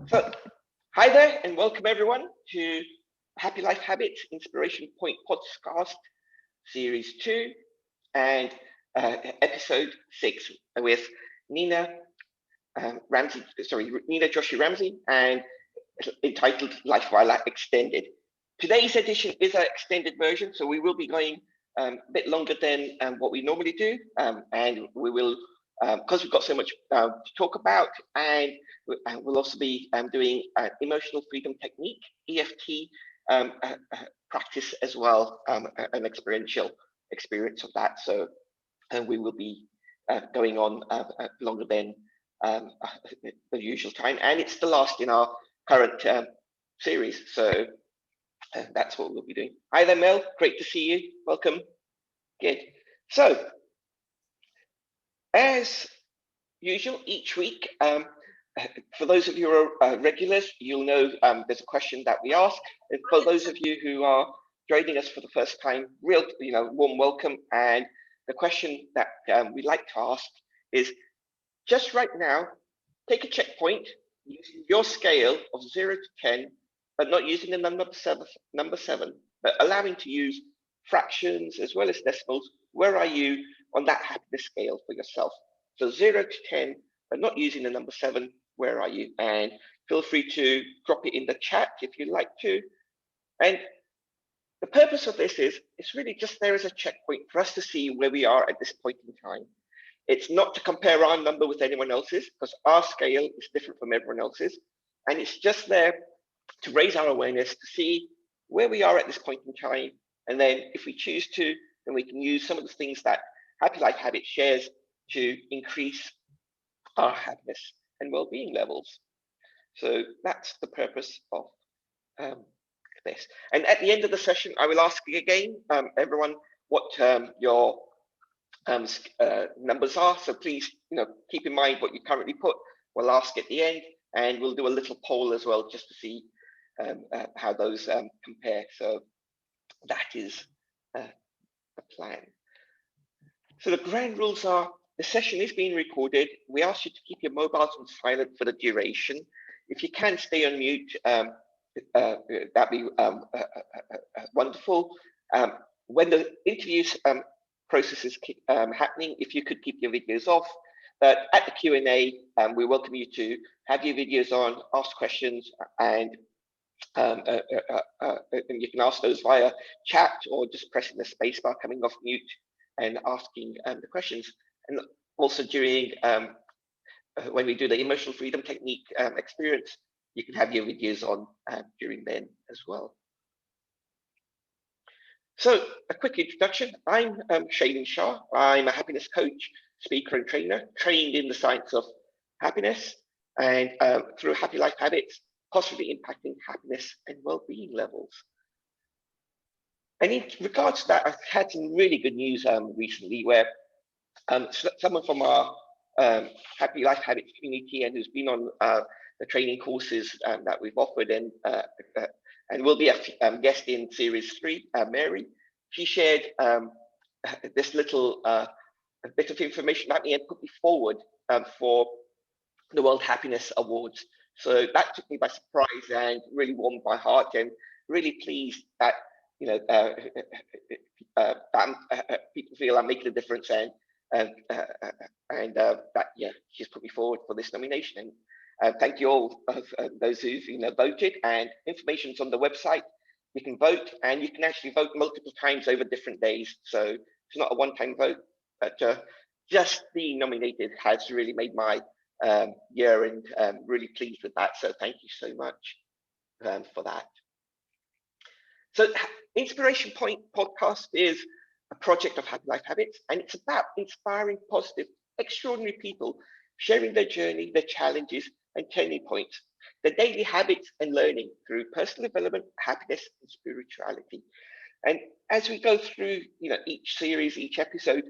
So, hi there, and welcome everyone to Happy Life Habits Inspiration Point Podcast Series 2 and Episode 6 with Nina Nina Joshi Ramsey, and entitled Lifewalla Extended. Today's edition is an extended version, so we will be going a bit longer than what we normally do, and we will, because we've got so much to talk about, and we'll also be doing emotional freedom technique, EFT practice as well, an experiential experience of that. So we will be going on longer than the usual time, and it's the last in our current series. So that's what we'll be doing. Hi there, Mel. Great to see you. Welcome. Good. So, as usual, each week, for those of you who are regulars, you'll know there's a question that we ask. And for those of you who are joining us for the first time, warm welcome. And the question that we like to ask is, just right now, take a checkpoint using your scale of 0 to 10, but not using the number seven, but allowing to use fractions as well as decimals. Where are you on that happiness scale for yourself? So 0 to 10, but not using the number 7, where are you? And feel free to drop it in the chat if you'd like to. And the purpose of this is, it's really just there as a checkpoint for us to see where we are at this point in time. It's not to compare our number with anyone else's, because our scale is different from everyone else's. And it's just there to raise our awareness, to see where we are at this point in time. And then if we choose to, then we can use some of the things that Happy Life Habit shares to increase our happiness and well-being levels. So that's the purpose of this. And at the end of the session, I will ask you again, everyone, what your numbers are. So please, keep in mind what you currently put. We'll ask at the end, and we'll do a little poll as well, just to see how those compare. So that is the plan. So the ground rules are: the session is being recorded. We ask you to keep your mobiles on silent for the duration. If you can stay on mute, that'd be wonderful. When the interviews process is happening, if you could keep your videos off. But at the Q&A, we welcome you to have your videos on, ask questions, and you can ask those via chat or just pressing the spacebar, coming off mute and asking the questions. And also during when we do the emotional freedom technique experience, you can have your videos on during then as well. So a quick introduction. I'm Shailen Shah. I'm a happiness coach, speaker and trainer, trained in the science of happiness, and through Happy Life Habits, positively impacting happiness and well-being levels. And in regards to that, I've had some really good news recently, where someone from our Happy Life Habits community, and who's been on the training courses that we've offered, and will be a guest in series 3, Mary. She shared this little bit of information about me and put me forward for the World Happiness Awards. So that took me by surprise and really warmed my heart, and really pleased that people feel I'm making a difference, and that she's put me forward for this nomination. And thank you all, those who've voted, and information's on the website. You can vote, and you can actually vote multiple times over different days. So it's not a one-time vote, but just being nominated has really made my year, and really pleased with that. So thank you so much for that. So Inspiration Point Podcast is a project of Happy Life Habits, and it's about inspiring positive, extraordinary people, sharing their journey, their challenges, and turning points, their daily habits and learning through personal development, happiness, and spirituality. And as we go through, each series, each episode,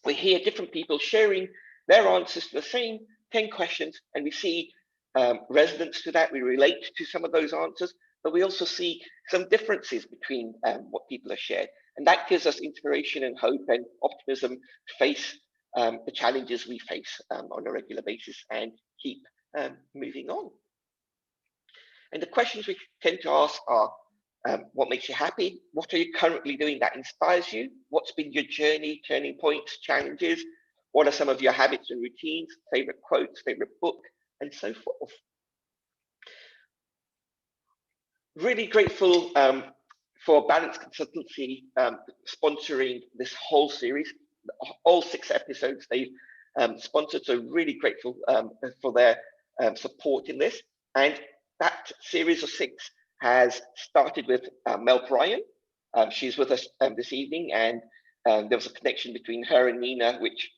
we hear different people sharing their answers to the same 10 questions, and we see resonance to that. We relate to some of those answers, but we also see some differences between what people have shared. And that gives us inspiration and hope and optimism to face the challenges we face on a regular basis and keep moving on. And the questions we tend to ask are, what makes you happy? What are you currently doing that inspires you? What's been your journey, turning points, challenges? What are some of your habits and routines, favorite quotes, favorite book, and so forth? Really grateful for Balance Consultancy sponsoring this whole series, all 6 episodes they've sponsored. So really grateful for their support in this. And that series of 6 has started with Mel Bryan. She's with us this evening, and there was a connection between her and Nina, which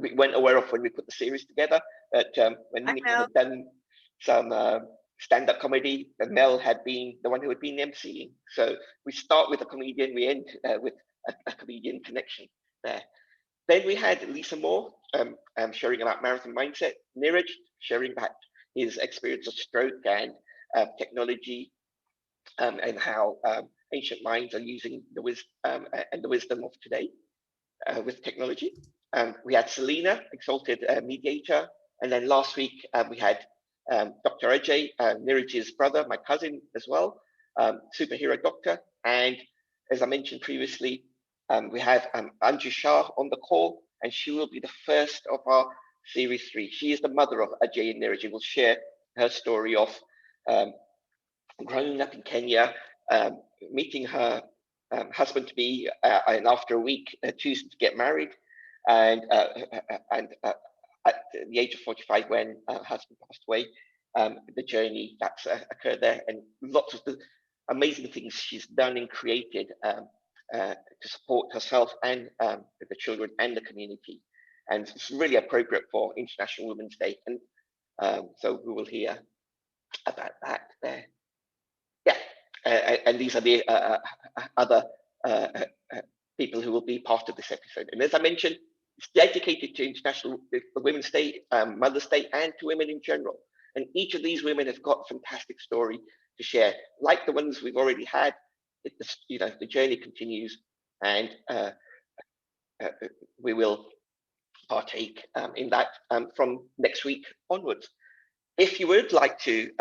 we weren't aware of when we put the series together. But when Nina had done some stand-up comedy, and Mel had been the one who had been emceeing. So we start with a comedian, we end with a comedian connection there. Then we had Lisa Moore sharing about marathon mindset, Neeraj sharing about his experience of stroke and technology, and how ancient minds are using the wisdom of today with technology. We had Selena, exalted mediator, and then last week we had Dr. Ajay, Neeraj's brother, my cousin as well, superhero doctor. And as I mentioned previously, we have Anju Shah on the call, and she will be the first of our series 3. She is the mother of Ajay and Neeraj. Will share her story of growing up in Kenya, meeting her husband to be, and after a week choosing to get married, and at the age of 45 when her husband passed away, the journey that's occurred there, and lots of the amazing things she's done and created to support herself and the children and the community. And it's really appropriate for International Women's Day. And so we will hear about that there. Yeah, and these are the other people who will be part of this episode. And as I mentioned, it's dedicated to International Women's Day, Mother's Day, and to women in general. And each of these women have got a fantastic story to share, like the ones we've already had. The journey continues, and we will partake in that from next week onwards. If you would like to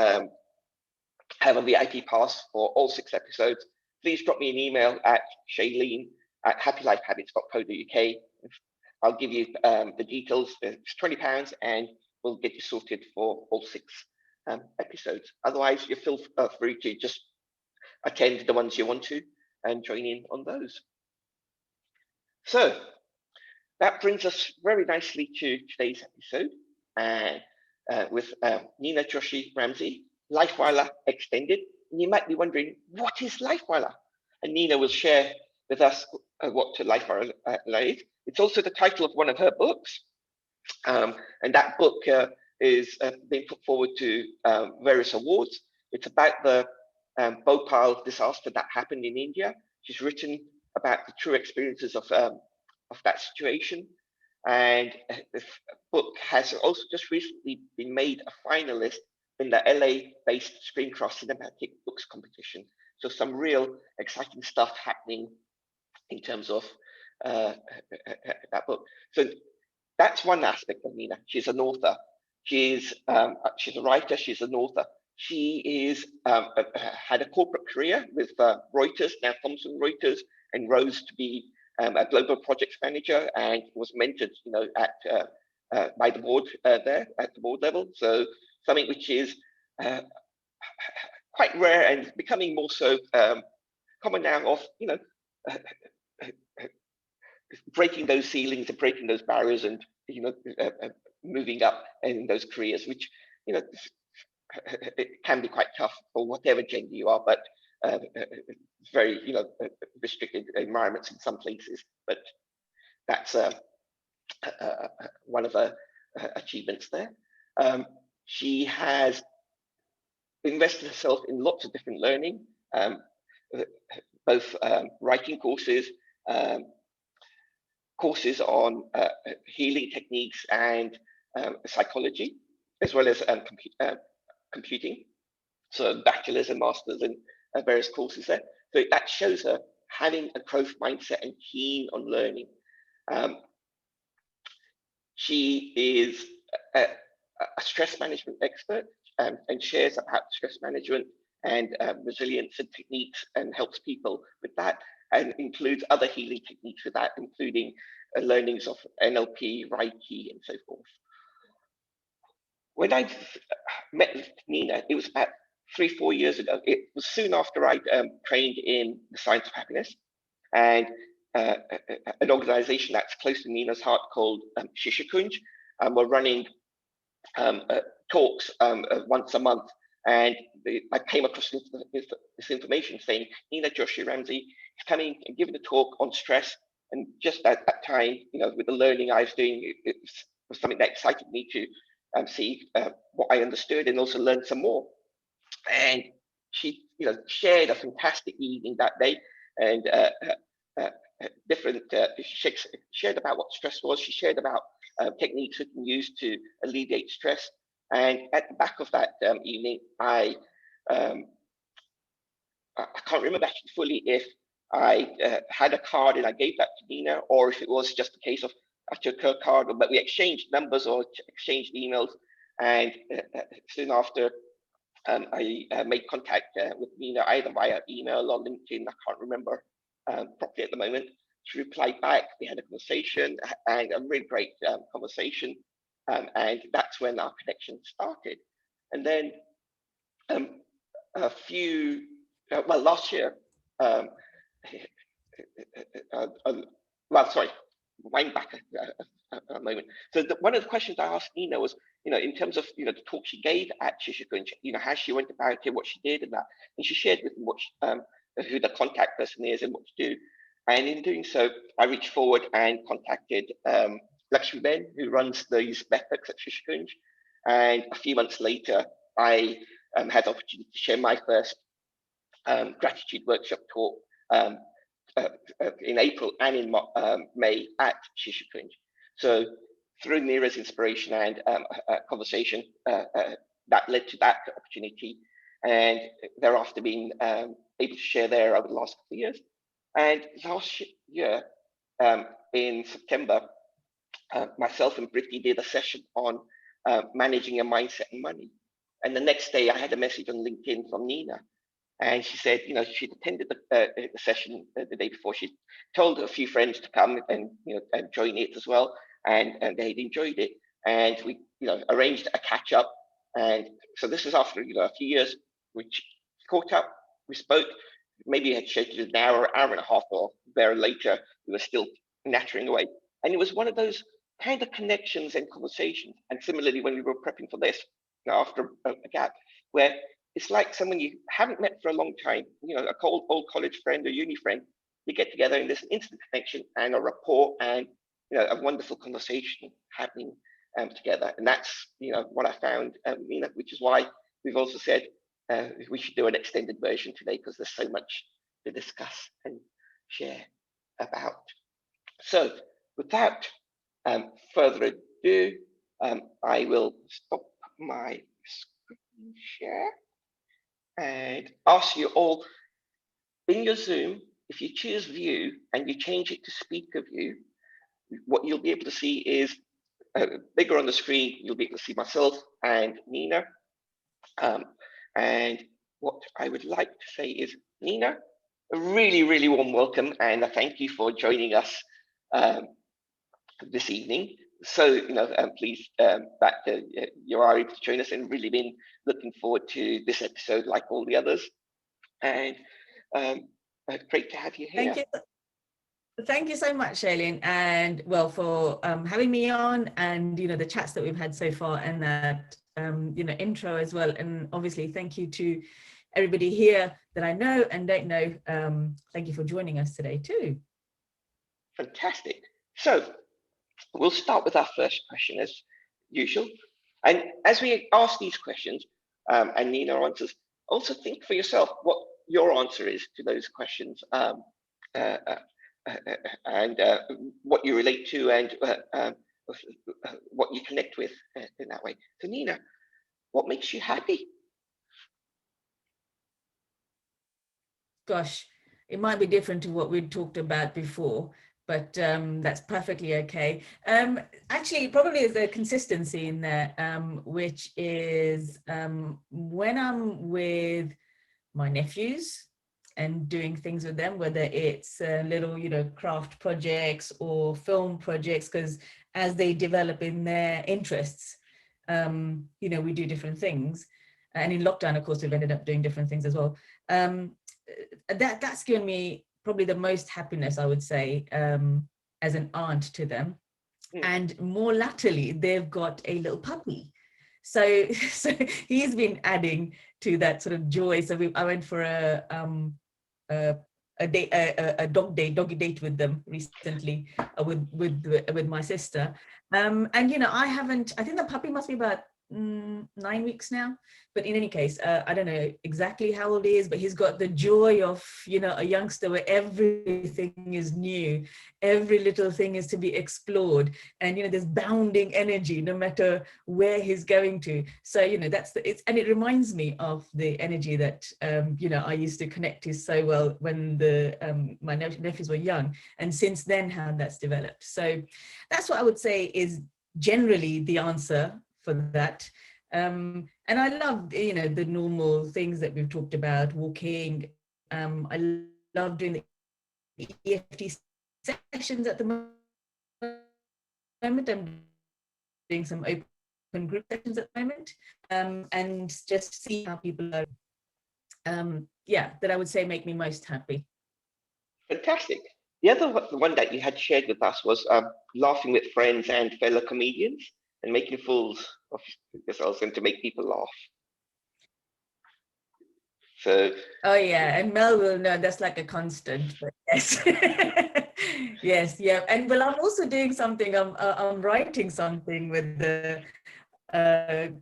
have a VIP pass for all 6 episodes, please drop me an email at shailene@happylifehabits.co.uk. I'll give you the details. It's £20, and we'll get you sorted for all 6 episodes. Otherwise, you feel free to just attend the ones you want to and join in on those. So that brings us very nicely to today's episode, and with Nina Joshi Ramsey, Lifewalla Extended. And you might be wondering, what is Lifewalla? And Nina will share with us what Lifewalla is. It's also the title of one of her books, and that book is being put forward to various awards. It's about the Bhopal disaster that happened in India. She's written about the true experiences of that situation, and the book has also just recently been made a finalist in the LA-based Screencraft Cinematic Books competition. So some real exciting stuff happening in terms of that book. So that's one aspect of Nina. She's an author. She's a writer. She's an author. She is had a corporate career with Reuters, now Thomson Reuters, and rose to be a global projects manager, and was mentored, at by the board there at the board level. So something which is quite rare and becoming more so common now, of breaking those ceilings and breaking those barriers, and moving up in those careers, which it can be quite tough for whatever gender you are, but it's very restricted environments in some places. But that's one of her achievements there. She has invested herself in lots of different learning, both writing courses, courses on healing techniques and psychology, as well as computing. So bachelors and masters and various courses there. So that shows her having a growth mindset and keen on learning. She is a stress management expert, and shares about stress management and resilience and techniques, and helps people with that, and includes other healing techniques with that, including learnings of NLP, Reiki, and so forth. When I met with Nina, it was about 3-4 years ago. It was soon after I trained in the science of happiness, and an organization that's close to Nina's heart called Shishikunj. We're running talks once a month, and I came across this information saying Nina Joshi Ramsey is coming and giving a talk on stress. And just at that time, with the learning I was doing, it was something that excited me to see what I understood and also learn some more. And she, shared a fantastic evening that day, and she shared about what stress was. She shared about techniques we can use to alleviate stress. And at the back of that evening, I can't remember actually fully if I had a card and I gave that to Nina, or if it was just a case of I took her card, but we exchanged numbers or exchanged emails. And soon after, I made contact with Nina either via email or LinkedIn. I can't remember properly at the moment. She replied back. We had a conversation, and a really great conversation. And that's when our connection started. And then last year, wind back a moment. So one of the questions I asked Nina was, in terms of, the talk she gave at Shishikunj, how she went about it, what she did and that. And she shared with me who the contact person is and what to do. And in doing so, I reached forward and contacted Lakshmi Ben, who runs these methods at Shishikunj. And a few months later, I had the opportunity to share my first gratitude workshop talk in April and in May at Shishikunj. So through Neera's inspiration and conversation, that led to that opportunity, and thereafter being able to share there over the last couple of years. And last year, in September, myself and Brittany did a session on managing your mindset and money. And the next day, I had a message on LinkedIn from Nina. And she said, she'd attended the session the day before. She told a few friends to come and join it as well, and they'd enjoyed it. And we, arranged a catch up. And so this was after a few years, which caught up. We spoke. Maybe we had scheduled an hour and a half, or there later. We were still nattering away, and it was one of those kind of connections and conversations. And similarly, when we were prepping for this, after a gap, where it's like someone you haven't met for a long time, a old college friend or uni friend, you get together and there's an instant connection and a rapport and, a wonderful conversation happening together. And that's, what I found, which is why we've also said we should do an extended version today, because there's so much to discuss and share about. So without further ado, I will stop my screen share and ask you all, in your Zoom, if you choose view and you change it to speaker view, what you'll be able to see is bigger on the screen. You'll be able to see myself and Nina. And what I would like to say is, Nina, a really, really warm welcome, and a thank you for joining us this evening. So, pleased that you are able to join us, and really been looking forward to this episode like all the others. And great to have you here. Thank you so much, Shailene, and for having me on, and the chats that we've had so far, and that intro as well. And obviously, thank you to everybody here that I know and don't know. Thank you for joining us today too. Fantastic. So we'll start with our first question as usual. And as we ask these questions, and Nina answers, also think for yourself what your answer is to those questions, and what you relate to, and what you connect with in that way. So Nina, what makes you happy? Gosh, it might be different to what we'd talked about before, but that's perfectly okay. Actually, probably is a consistency in there, which is when I'm with my nephews and doing things with them, whether it's little, craft projects or film projects, because as they develop in their interests, we do different things. And in lockdown, of course, we've ended up doing different things as well. That's given me probably the most happiness, I would say, as an aunt to them. And more latterly, they've got a little puppy. So he's been adding to that sort of joy. So I went for a doggy date with them recently, with my sister. And I think the puppy must be about 9 weeks now, but in any case, I don't know exactly how old he is, but he's got the joy of a youngster where everything is new, every little thing is to be explored, and there's bounding energy no matter where he's going to. So and it reminds me of the energy that I used to connect to so well when my nephews were young, and since then how that's developed. So that's what I would say is generally the answer for that. And I love the normal things that we've talked about, walking. I love doing the EFT sessions at the moment. I'm doing some open group sessions at the moment, and just see how people are that I would say make me most happy. Fantastic. The other one that you had shared with us was laughing with friends and fellow comedians and making fools of yourselves and to make people laugh. So. Oh yeah, and Mel will know that's like a constant. But yes, yes, yeah. And well, I'm also doing something. I'm writing something with the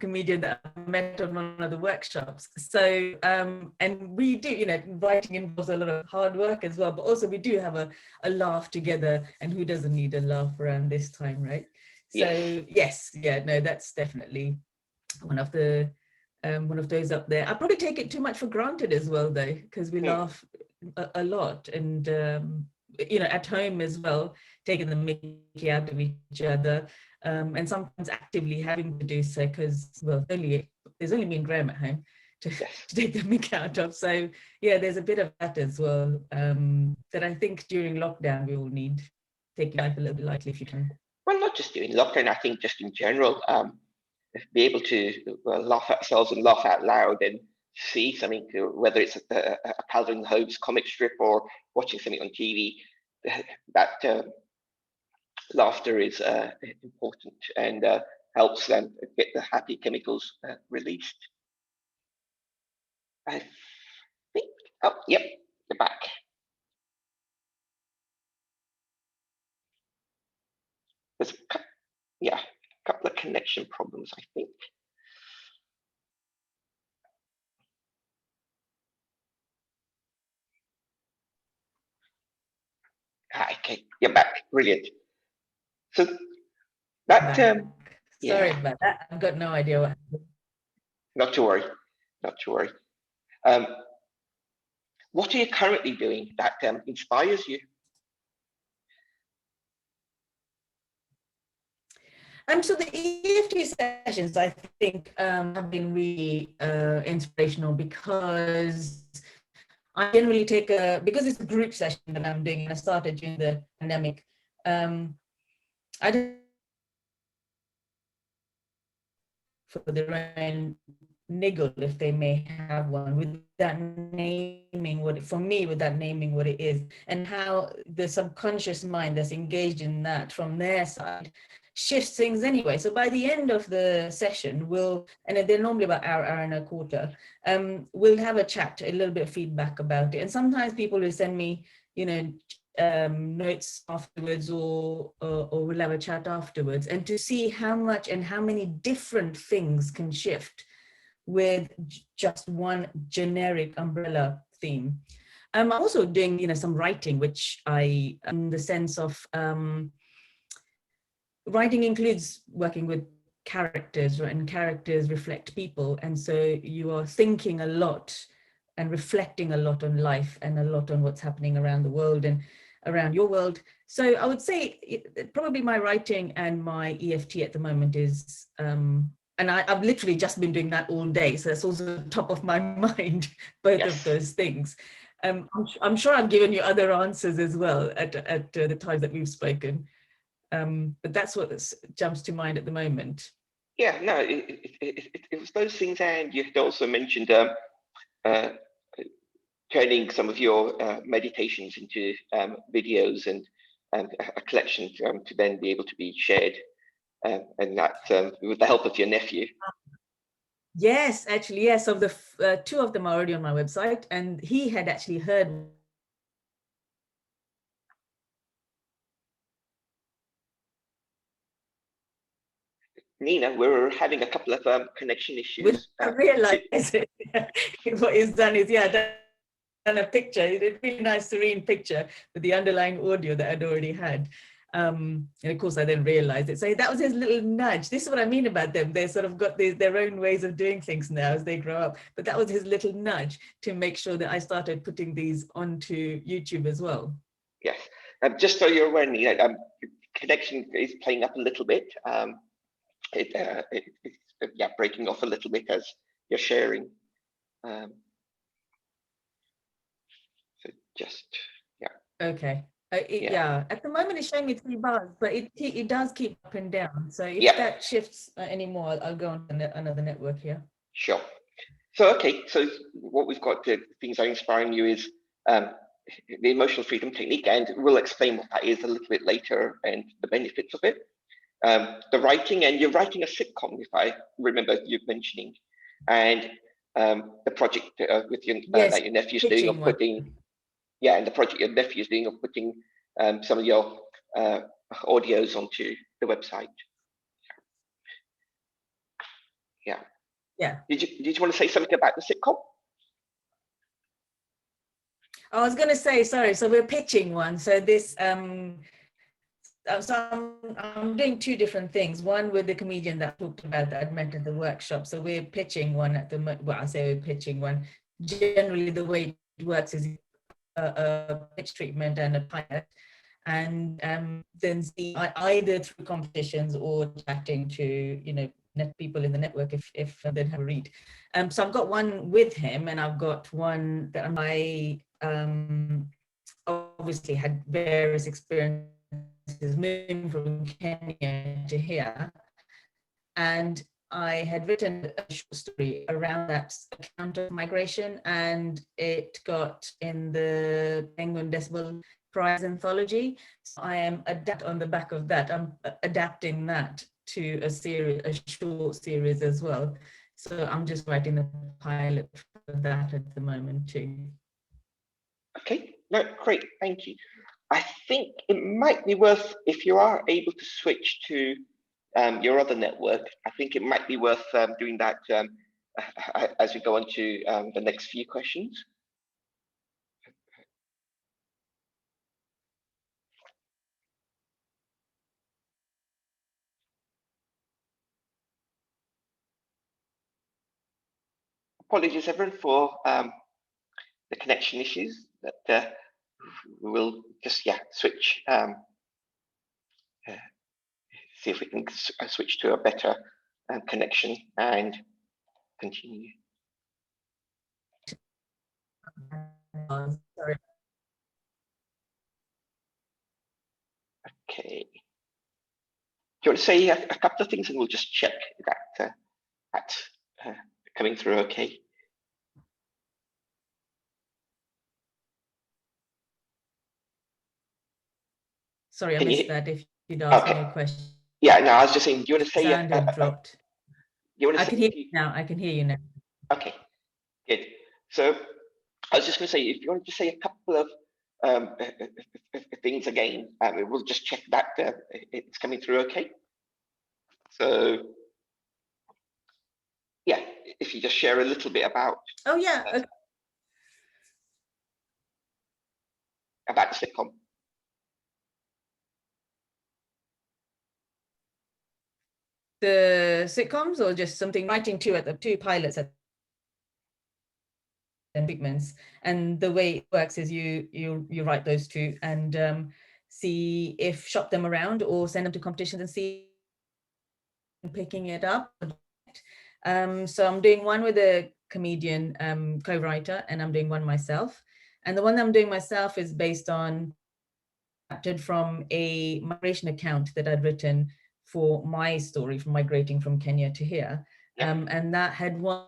comedian that I met on one of the workshops. So and we do, writing involves a lot of hard work as well, but also we do have a laugh together, and who doesn't need a laugh around this time, right? So yes, no, that's definitely one of those up there. I probably take it too much for granted as well, though, because we laugh a lot, and at home as well, taking the mickey out of each other, and sometimes actively having to do so because, well, there's only me and Graham at home to take the mickey out of. So yeah, there's a bit of that as well, that I think during lockdown we all need, taking life a little bit lightly if you can. Well, not just during lockdown, I think just in general, be able to laugh at ourselves and laugh out loud and see something, whether it's a Calvin Hobbes comic strip or watching something on TV, that laughter is important and helps them get the happy chemicals released. I think, yep, you're back. There's a couple of connection problems, I think. Okay, you're back. Brilliant. So that sorry about that. I've got no idea what happened. Not to worry. Not to worry. What are you currently doing that inspires you? So the EFT sessions, I think, have been really inspirational because I generally because it's a group session that I'm doing, and I started during the pandemic. I don't for their own niggle, if they may have one, without naming what it is, and how the subconscious mind that's engaged in that from their side shifts things anyway. So by the end of the session, and they're normally about hour and a quarter, we'll have a chat, a little bit of feedback about it. And sometimes people will send me, notes afterwards, or we'll have a chat afterwards, and to see how much and how many different things can shift with just one generic umbrella theme. I'm also doing, some writing, which in the sense of writing includes working with characters, right? And characters reflect people. And so you are thinking a lot and reflecting a lot on life and a lot on what's happening around the world. And around your world. So I would say probably my writing and my EFT at the moment is, and I've literally just been doing that all day. So that's also top of my mind, both of those things. I'm sure I've given you other answers as well at the times that we've spoken. But that's what jumps to mind at the moment. Yeah, no, it was those things, and you had also mentioned turning some of your meditations into videos and a collection to then be able to be shared, and that with the help of your nephew. Yes, actually, yes. Of the two of them are already on my website, and he had actually heard. Nina, we're having a couple of connection issues. I realize it. What he's done is, done a picture. It's a really nice, serene picture with the underlying audio that I'd already had. And of course, I then realized it. So that was his little nudge. This is what I mean about them. They sort of got their own ways of doing things now as they grow up. But that was his little nudge to make sure that I started putting these onto YouTube as well. Yes. Just so you're aware, Nina, connection is playing up a little bit. It's breaking off a little bit as you're sharing. So just, Okay. At the moment it's showing me 3 bars, but it does keep up and down. So if that shifts anymore, I'll go on another network here. Sure. So, okay, so what we've got, the things that are inspiring you is the emotional freedom technique, and we'll explain what that is a little bit later and the benefits of it. The writing, and you're writing a sitcom, if I remember you mentioning, and the project with your, that your nephew's doing of putting, and the project your nephew's doing of putting some of your audios onto the website. Yeah. Did you want to say something about the sitcom? I was going to say, sorry. So we're pitching one. So this, so I'm doing 2 different things. One with the comedian that I talked about that I met at the workshop. So we're pitching one at the, well, I say we're pitching one. Generally, the way it works is a pitch treatment and a pilot, and then see either through competitions or chatting to people in the network if they'd have a read. So I've got one with him, and I've got one that I obviously had various experiences moving from Kenya to here, and I had written a short story around that account of migration, and it got in the Penguin Decibel Prize anthology. So I am on the back of that. I'm adapting that to a short series as well. So I'm just writing the pilot for that at the moment too. Okay, no, great, thank you. I think it might be worth, if you are able to switch to your other network, I think it might be worth doing that as we go on to the next few questions. Apologies everyone for the connection issues, that we will just switch, see if we can switch to a better connection and continue. Sorry. Okay. Do you want to say a couple of things, and we'll just check that that's coming through okay? Sorry, I missed that. If you'd ask me a question. Yeah, no, I was just saying, do you want to say sound had dropped. I can hear you now. I can hear you now. Okay, good. So I was just going to say, if you want to say a couple of things again, we'll just check that it's coming through okay. So yeah, if you just share a little bit about. Oh yeah. Okay. About the sitcom. The sitcoms, or just something writing 2 pilots at and pigments. And the way it works is you write those two and see if shop them around or send them to competitions and see picking it up. So I'm doing one with a comedian co-writer, and I'm doing one myself. And the one that I'm doing myself is based on from a migration account that I'd written for my story from migrating from Kenya to here. And that had one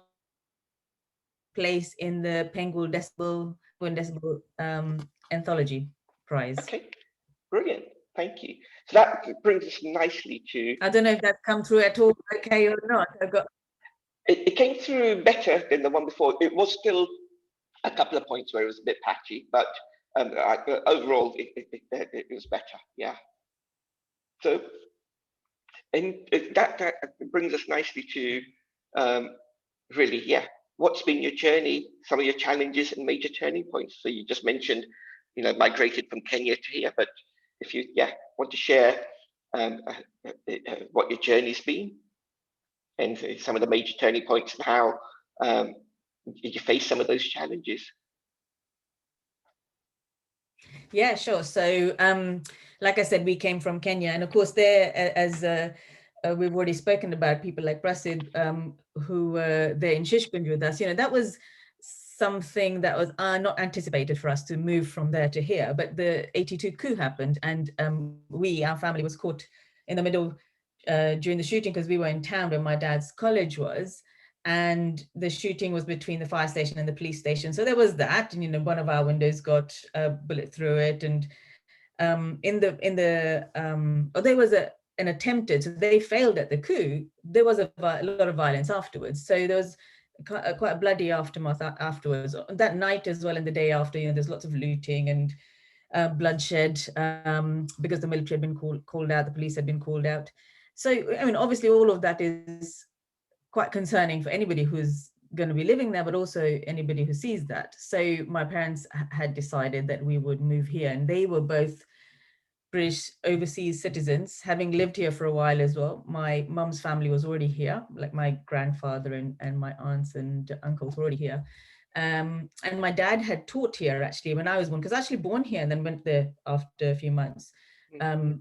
place in the Penguin Decibel Anthology Prize. Okay, brilliant. Thank you. So that brings us nicely to... I don't know if that's come through at all okay or not. It came through better than the one before. It was still a couple of points where it was a bit patchy, but overall it was better. Yeah. So, and that brings us nicely to really, yeah, what's been your journey, some of your challenges and major turning points. So you just mentioned, migrated from Kenya to here, but if you, want to share what your journey's been and some of the major turning points and how did you face some of those challenges? Yeah, sure. So, like I said, we came from Kenya, and of course, there, as we've already spoken about, people like Prasid, who were there in Shishkunj with us. That was something that was not anticipated for us to move from there to here. But the '82 coup happened, and our family was caught in the middle during the shooting because we were in town where my dad's college was. And the shooting was between the fire station and the police station. So there was that, and one of our windows got a bullet through it. And there was an attempted, so they failed at the coup. There was a lot of violence afterwards. So there was quite a bloody aftermath afterwards. That night as well, and the day after, there's lots of looting and bloodshed because the military had been called out, the police had been called out. So, obviously all of that is quite concerning for anybody who's going to be living there, but also anybody who sees that. So my parents had decided that we would move here, and they were both British overseas citizens, having lived here for a while as well. My mum's family was already here, like my grandfather and my aunts and uncles were already here. And my dad had taught here actually when I was born, because I was actually born here and then went there after a few months.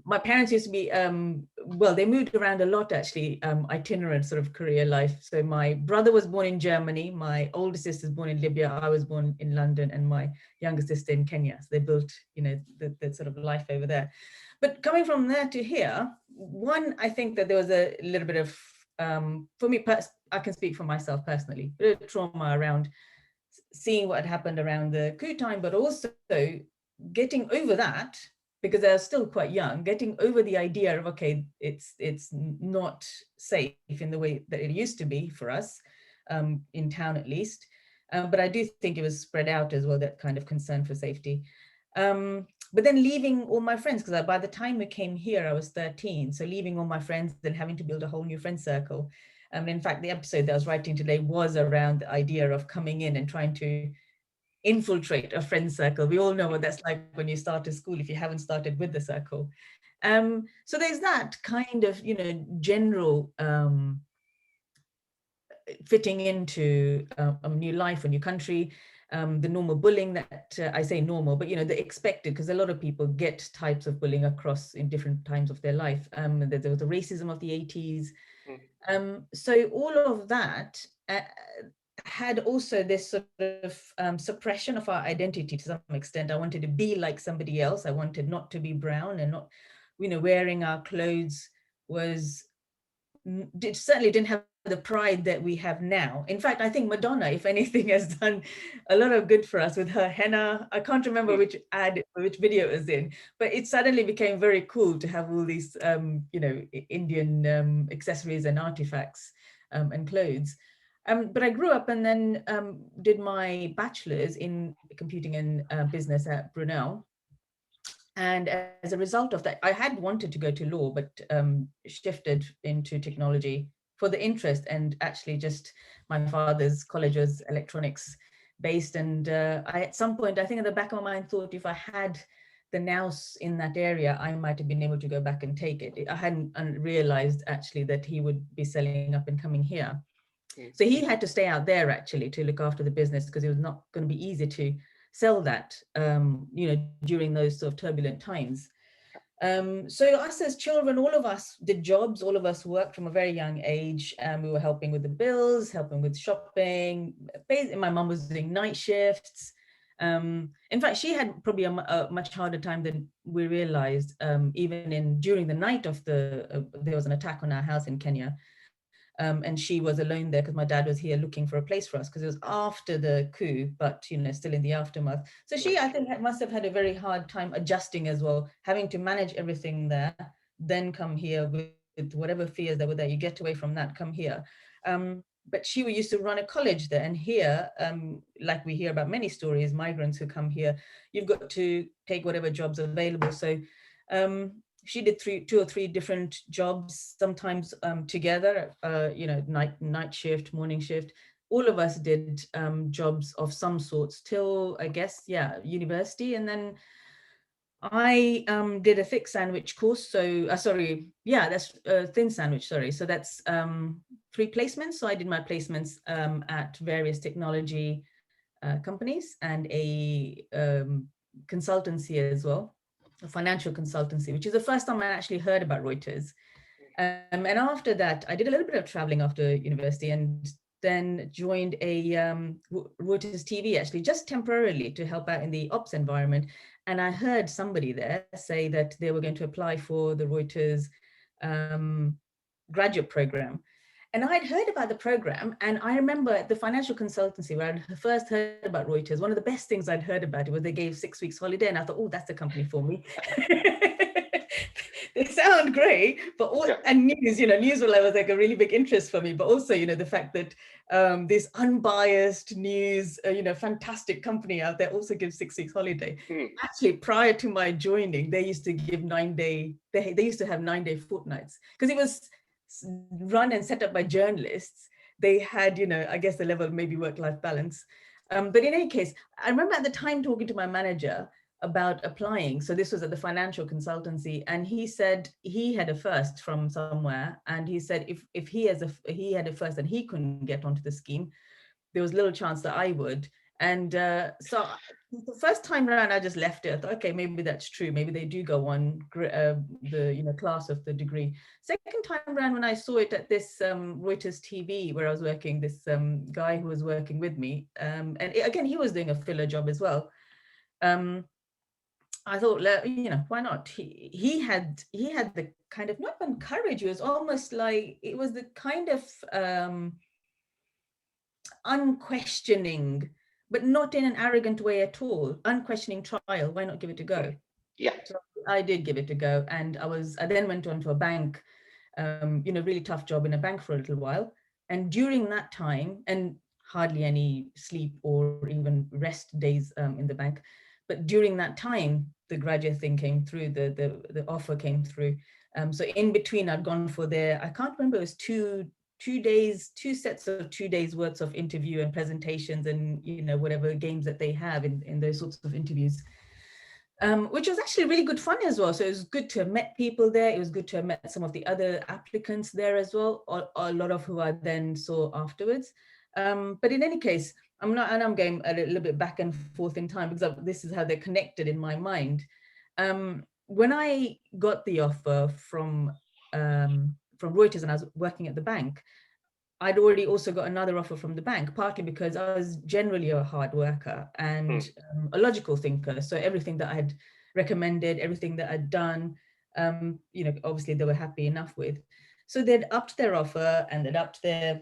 My parents used to be, they moved around a lot actually, itinerant sort of career life. So my brother was born in Germany, my older sister was born in Libya, I was born in London, and my younger sister in Kenya. So they built, the sort of life over there. But coming from there to here, one, I think that there was a little bit of, for me, I can speak for myself personally, a bit of trauma around seeing what had happened around the coup time, but also getting over that, because they're still quite young, getting over the idea of, okay, it's not safe in the way that it used to be for us, in town at least. But I do think it was spread out as well, that kind of concern for safety. But then leaving all my friends, because by the time we came here, I was 13. So leaving all my friends and having to build a whole new friend circle. In fact, the episode that I was writing today was around the idea of coming in and trying to infiltrate a friend circle. We all know what that's like when you start a school, if you haven't started with the circle. So there's that kind of, general fitting into a new life, a new country, the normal bullying that I say normal, but the expected, because a lot of people get types of bullying across in different times of their life. There was the racism of the 80s. So all of that had also this sort of suppression of our identity to some extent. I wanted to be like somebody else. I wanted not to be brown, and not, wearing our clothes certainly didn't have the pride that we have now. In fact, I think Madonna, if anything, has done a lot of good for us with her henna. I can't remember which video it was in, but it suddenly became very cool to have all these, Indian accessories and artifacts and clothes. But I grew up and then did my bachelor's in computing and business at Brunel. And as a result of that, I had wanted to go to law, but shifted into technology for the interest, and actually just my father's college was electronics based. And I, at some point, I think in the back of my mind thought, if I had the nous in that area, I might have been able to go back and take it. I hadn't realized actually that he would be selling up and coming here. So he had to stay out there actually to look after the business, because it was not going to be easy to sell that, during those sort of turbulent times. So us as children, all of us did jobs, all of us worked from a very young age, and we were helping with the bills, helping with shopping. Basically, my mum was doing night shifts. In fact, she had probably a much harder time than we realized. Even during the night of there was an attack on our house in Kenya. And she was alone there because my dad was here looking for a place for us, because it was after the coup, but still in the aftermath. So she, I think, must have had a very hard time adjusting as well, having to manage everything there, then come here with whatever fears that were there. You get away from that, come here. But she used to run a college there, and here, like we hear about many stories, migrants who come here, you've got to take whatever jobs are available. So she did two or three different jobs, sometimes together, night shift, morning shift. All of us did jobs of some sorts till, I guess, university. And then I did a thick sandwich course. So, that's thin sandwich, sorry. So that's 3 placements. So I did my placements at various technology companies and a consultancy as well, a financial consultancy, which is the first time I actually heard about Reuters. And after that, I did a little bit of traveling after university, and then joined a Reuters TV, actually, just temporarily to help out in the ops environment. And I heard somebody there say that they were going to apply for the Reuters graduate program. And I'd heard about the program, and I remember at the financial consultancy where I first heard about Reuters, one of the best things I'd heard about it was they gave 6 weeks holiday, and I thought, oh, that's the company for me. They sound great, but and news, news was like a really big interest for me, but also, the fact that this unbiased news, fantastic company out there also gives 6 weeks holiday. Actually, prior to my joining, they used to give 9-day, they used to have 9-day fortnights, because it was run and set up by journalists. They had, I guess the level of maybe work-life balance. But in any case, I remember at the time talking to my manager about applying. So this was at the financial consultancy, and he said he had a first from somewhere, and he said if he had a first and he couldn't get onto the scheme, there was little chance that I would. And so the first time around, I just left it. I thought, okay, maybe that's true. Maybe they do go on the class of the degree. Second time around, when I saw it at this Reuters TV where I was working, this guy who was working with me, and again, he was doing a filler job as well. I thought, why not? He had the kind of, not even courage, it was almost like, it was the kind of unquestioning, but not in an arrogant way at all, unquestioning trial. Why not give it a go? Yeah. So I did give it a go, and I then went on to a bank, really tough job in a bank for a little while. And during that time, and hardly any sleep or even rest days in the bank, but during that time, the graduate thing came through, the offer came through. So in between, I'd gone for I can't remember, it was two sets of 2 days worth of interview and presentations and, whatever games that they have in those sorts of interviews. Which was actually really good fun as well. So it was good to have met people there. It was good to have met some of the other applicants there as well, a lot of who I then saw afterwards. But in any case, I'm going a little bit back and forth in time, because this is how they're connected in my mind. When I got the offer from Reuters and I was working at the bank, I'd already also got another offer from the bank, partly because I was generally a hard worker and a logical thinker. So everything that I had recommended, everything that I'd done, obviously they were happy enough with. So they'd upped their offer, and they'd upped their,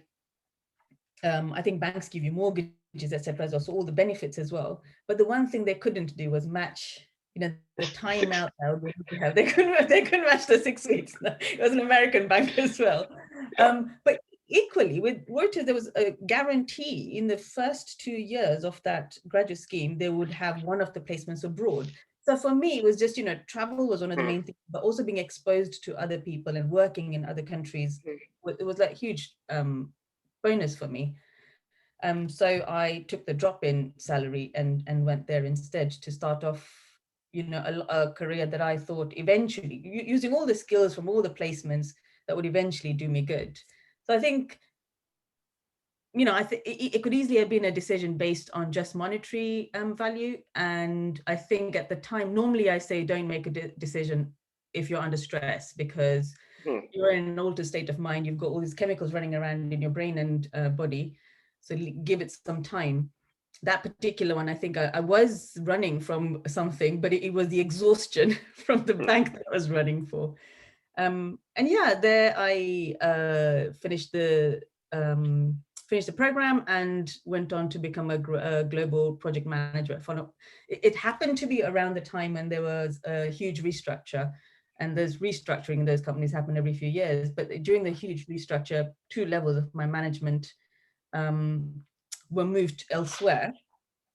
I think banks give you mortgages, etc., as well, so all the benefits as well. But the one thing they couldn't do was match, the time out have. They couldn't match the 6 weeks. It was an American bank as well. But equally with Reuters, there was a guarantee in the first 2 years of that graduate scheme, they would have one of the placements abroad. So for me, it was just, travel was one of the main things, but also being exposed to other people and working in other countries. It was like huge bonus for me. So I took the drop-in salary and went there instead to start off, a career that I thought eventually, using all the skills from all the placements, that would eventually do me good. So I think you know, I think it could easily have been a decision based on just monetary value. And I think at the time, normally I say don't make a decision if you're under stress, because you're in an altered state of mind. You've got all these chemicals running around in your brain and body. So give it some time. That particular one, I think I was running from something, but it was the exhaustion from the bank that I was running for. And yeah, there I finished the program and went on to become a global project manager. It happened to be around the time when there was a huge restructure, and there's restructuring in those companies happen every few years. But during the huge restructure, 2 levels of my management were moved elsewhere,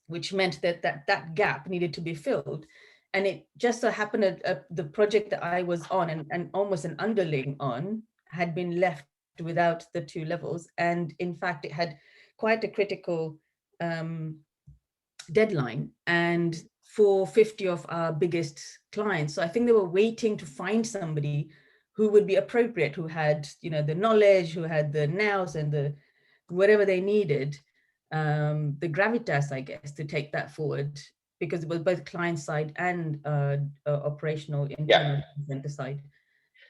which meant that gap needed to be filled. And it just so happened that the project that I was on and almost an underling on had been left without the 2 levels. And in fact, it had quite a critical deadline, and for 50 of our biggest clients. So I think they were waiting to find somebody who would be appropriate, who had, you know, the knowledge, who had the nows and the whatever they needed, the gravitas, I guess, to take that forward, because it was both client side and operational internal center side.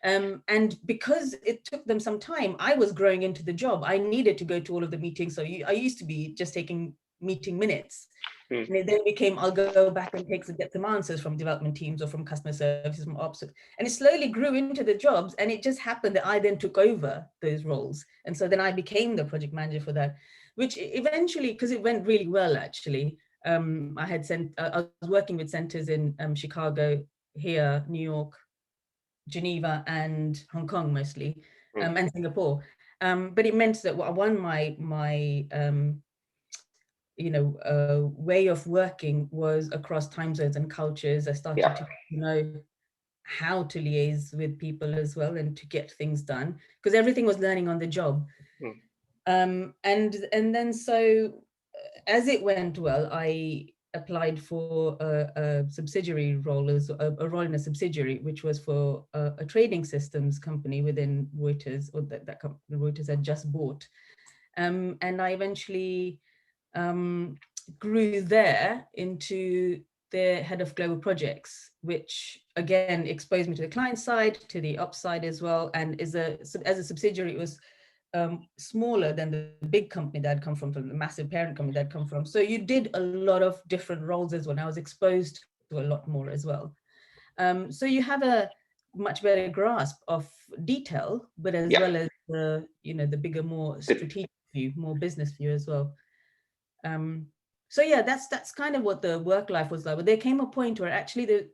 And because it took them some time, I was growing into the job. I needed to go to all of the meetings. So I used to be just taking meeting minutes. And it then became, I'll go back and get some answers from development teams or from customer services, from ops. And it slowly grew into the jobs. And it just happened that I then took over those roles. And so then I became the project manager for that, which eventually, because it went really well, actually, I was working with centers in Chicago, here, New York, Geneva, and Hong Kong mostly, and Singapore. But it meant that I won my way of working was across time zones and cultures. I started to know how to liaise with people as well and to get things done, because everything was learning on the job. And then so as it went well, I applied for a subsidiary role, as a role in a subsidiary, which was for a trading systems company within Reuters, or that company Reuters had just bought. And I eventually grew there into the head of global projects, which again exposed me to the client side, to the ops side as well. And as a subsidiary, it was smaller than the big company that I'd come from the massive parent company that I'd come from. So you did a lot of different roles as well. And I was exposed to a lot more as well. So you have a much better grasp of detail, but as well as the bigger, more strategic view, more business view as well. So yeah, that's kind of what the work life was like. But there came a point where actually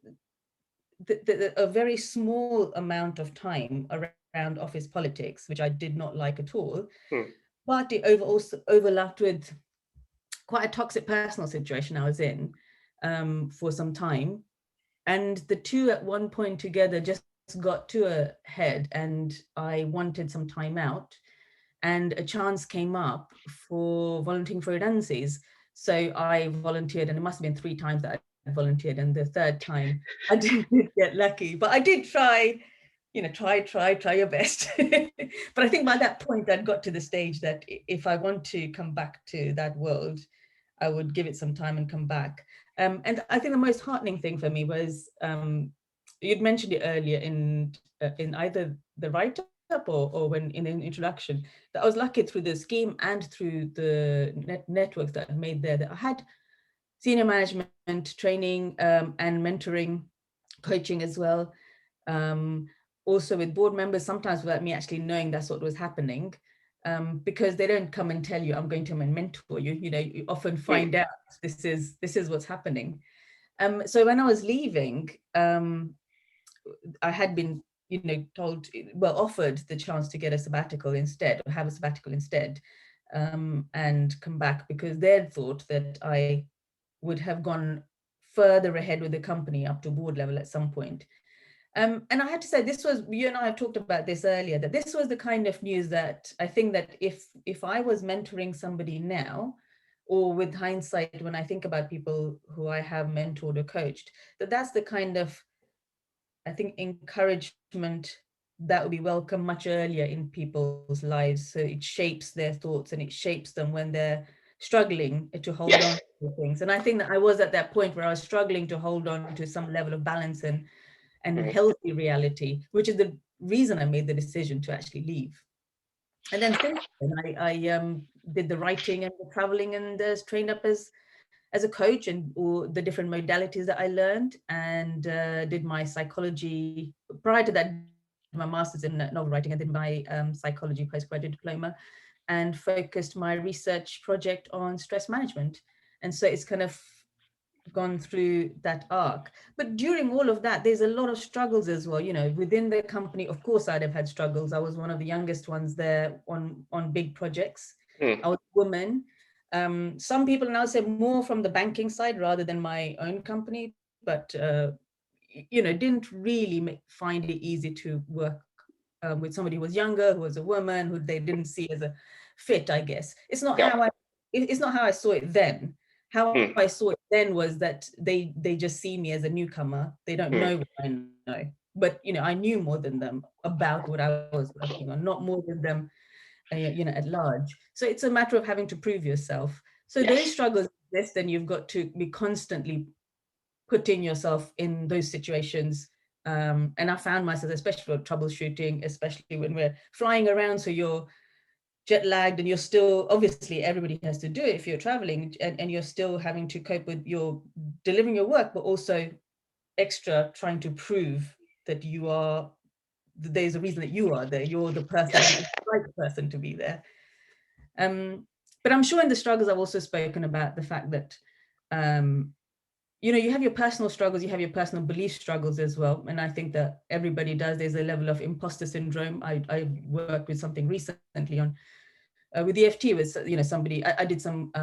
a very small amount of time around office politics, which I did not like at all, but it also overlapped with quite a toxic personal situation I was in for some time. And the two at one point together just got to a head, and I wanted some time out. And a chance came up for volunteering for redundancies. So I volunteered, and it must have been 3 times that I volunteered. And the 3rd time I didn't get lucky, but I did try, try your best. But I think by that point, I'd got to the stage that if I want to come back to that world, I would give it some time and come back. And I think the most heartening thing for me was, you'd mentioned it earlier in either the write-up or when in an introduction, that I was lucky through the scheme and through the networks that I made there, that I had senior management training and mentoring, coaching as well. Also with board members, sometimes without me actually knowing that's what was happening, because they don't come and tell you, I'm going to mentor you. You often find out this is what's happening. So when I was leaving, I had been offered the chance to get a sabbatical instead, or have a sabbatical instead, and come back, because they'd thought that I would have gone further ahead with the company up to board level at some point. And I had to say, this was, you and I have talked about this earlier, that this was the kind of news that I think that if I was mentoring somebody now, or with hindsight, when I think about people who I have mentored or coached, that's the kind of, I think, encouragement that would be welcome much earlier in people's lives. So it shapes their thoughts and it shapes them when they're struggling to hold on Yes. to things. And I think that I was at that point where I was struggling to hold on to some level of balance and Mhm. healthy reality, which is the reason I made the decision to actually leave. And then since then, I did the writing and the traveling and trained up as a coach and all the different modalities that I learned, and did my psychology. Prior to that, my master's in novel writing. I did my psychology postgraduate diploma and focused my research project on stress management. And so it's kind of gone through that arc. But during all of that, there's a lot of struggles as well. You know, within the company, of course, I'd have had struggles. I was one of the youngest ones there on big projects. Mm. I was a woman. Some people now say more from the banking side rather than my own company, but you know, didn't really find it easy to work with somebody who was younger, who was a woman, who they didn't see as a fit, I guess. It's not Yeah. how it's not how I saw it then. How Mm. I saw it then was that they just see me as a newcomer. They don't Mm. know what I know. But you know, I knew more than them about what I was working on, not more than them, you know, at large. So it's a matter of having to prove yourself. So those Yes. struggles exist, and you've got to be constantly putting yourself in those situations. And I found myself, especially for troubleshooting, especially when we're flying around, so you're jet lagged and you're still, obviously everybody has to do it if you're traveling, and you're still having to cope with your delivering your work, but also extra trying to prove that you are, there's a reason that you are there, you're the person who Yes. is the right person to be there. But I'm sure in the struggles I've also spoken about the fact that you know, you have your personal struggles, you have your personal belief struggles as well. And I think that everybody does. There's a level of imposter syndrome. I worked with something recently on with EFT, with, you know, somebody, I did some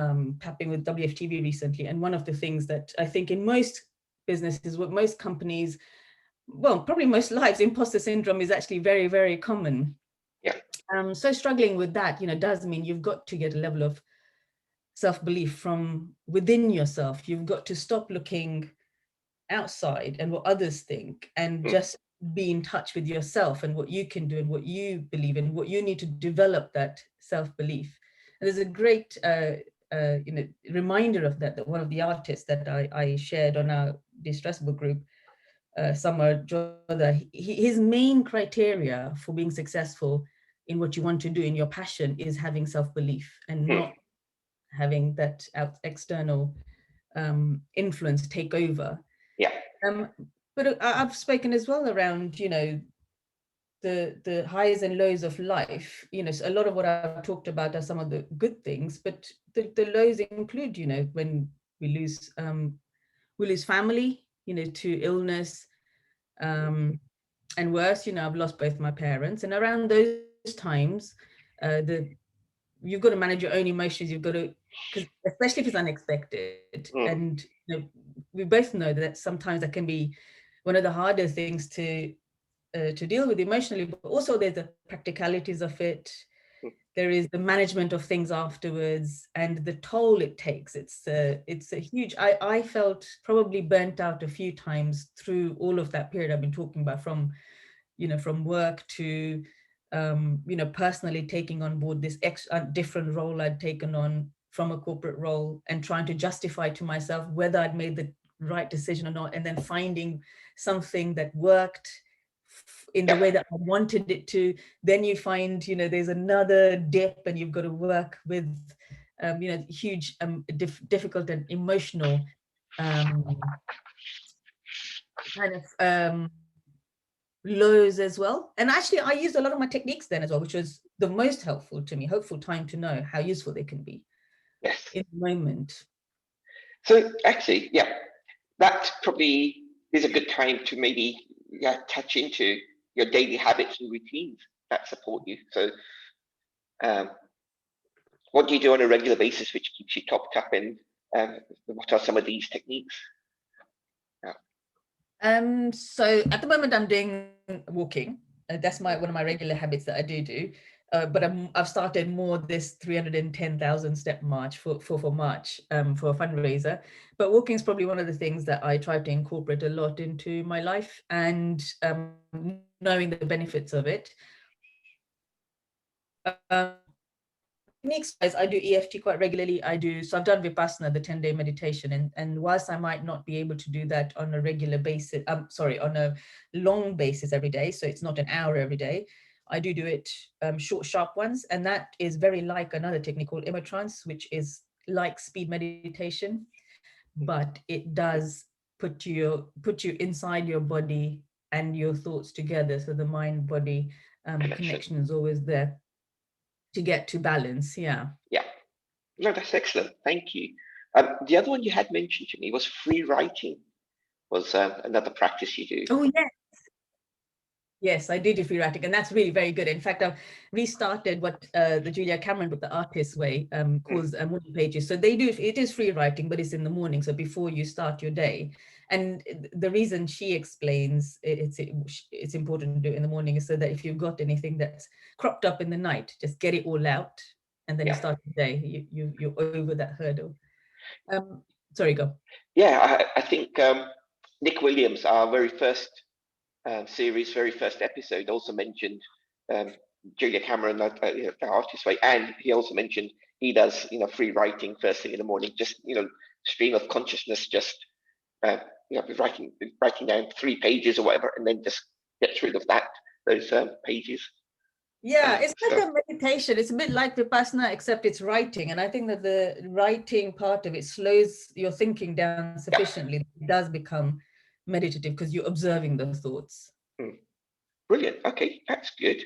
tapping with WFTV recently. And one of the things that I think in most businesses, what most companies, well, probably most lives, imposter syndrome is actually very, very common. Yeah. So struggling with that, you know, does mean you've got to get a level of self-belief from within yourself. You've got to stop looking outside and what others think, and Mm. just be in touch with yourself and what you can do and what you believe in, what you need to develop that self-belief. And there's a great you know, reminder of that one of the artists that I shared on our Distressable group, Samar Jodha, his main criteria for being successful in what you want to do in your passion is having self-belief and Mm. not having that external influence take over. Yeah. But I've spoken as well around, you know, the highs and lows of life. You know, so a lot of what I've talked about are some of the good things, but the lows include, you know, when we lose family, you know, to illness, and worse. You know, I've lost both my parents, and around those times, the you've got to manage your own emotions. You've got to, because especially if it's unexpected, Mm. and you know, we both know that sometimes that can be one of the harder things to deal with emotionally. But also there's the practicalities of it. Mm. There is the management of things afterwards, and the toll it takes. It's a huge. I felt probably burnt out a few times through all of that period I've been talking about, from, you know, from work to you know, personally taking on board this different role I'd taken on from a corporate role, and trying to justify to myself whether I'd made the right decision or not, and then finding something that worked in the Yeah. way that I wanted it to. Then you find, you know, there's another dip, and you've got to work with you know, huge difficult and emotional kind of lows as well. And actually I used a lot of my techniques then as well, which was the most helpful to me, hopeful time to know how useful they can be Yes. in the moment. So actually, yeah, that probably is a good time to maybe, yeah, touch into your daily habits and routines that support you. So um, what do you do on a regular basis which keeps you topped up, and what are some of these techniques? So at the moment I'm doing walking. That's one of my regular habits that I do. but I've started more this 310,000 step march for March for a fundraiser. But walking is probably one of the things that I try to incorporate a lot into my life, and knowing the benefits of it. Techniques wise, I do EFT quite regularly. So I've done Vipassana, the 10-day meditation, and whilst I might not be able to do that on a regular basis, on a long basis every day, so it's not an hour every day, I do it short, sharp ones, and that is very like another technique called Emotrance, which is like speed meditation, but it does put you inside your body and your thoughts together, so the mind body connection is always there to get to balance. Yeah. No, that's excellent. Thank you. The other one you had mentioned to me was free writing, was another practice you do. Oh, yes. Yes, I do free writing, and that's really very good. In fact, I've restarted what the Julia Cameron book, The Artist's Way, calls morning pages. So it is free writing, but it's in the morning, so before you start your day. And the reason she explains it's important to do it in the morning is so that if you've got anything that's cropped up in the night, just get it all out, and then you start the day. You're over that hurdle. Sorry, go. Yeah, I think Nick Williams, our very first series, very first episode, also mentioned Julia Cameron, The Artist's Way, and he also mentioned he does, free writing first thing in the morning, just, stream of consciousness, just, writing down 3 pages or whatever, and then just gets rid of those pages. Yeah, it's like a meditation. It's a bit like Vipassana, except it's writing. And I think that the writing part of it slows your thinking down sufficiently. It does become meditative because you're observing the thoughts. Brilliant. Okay, that's good.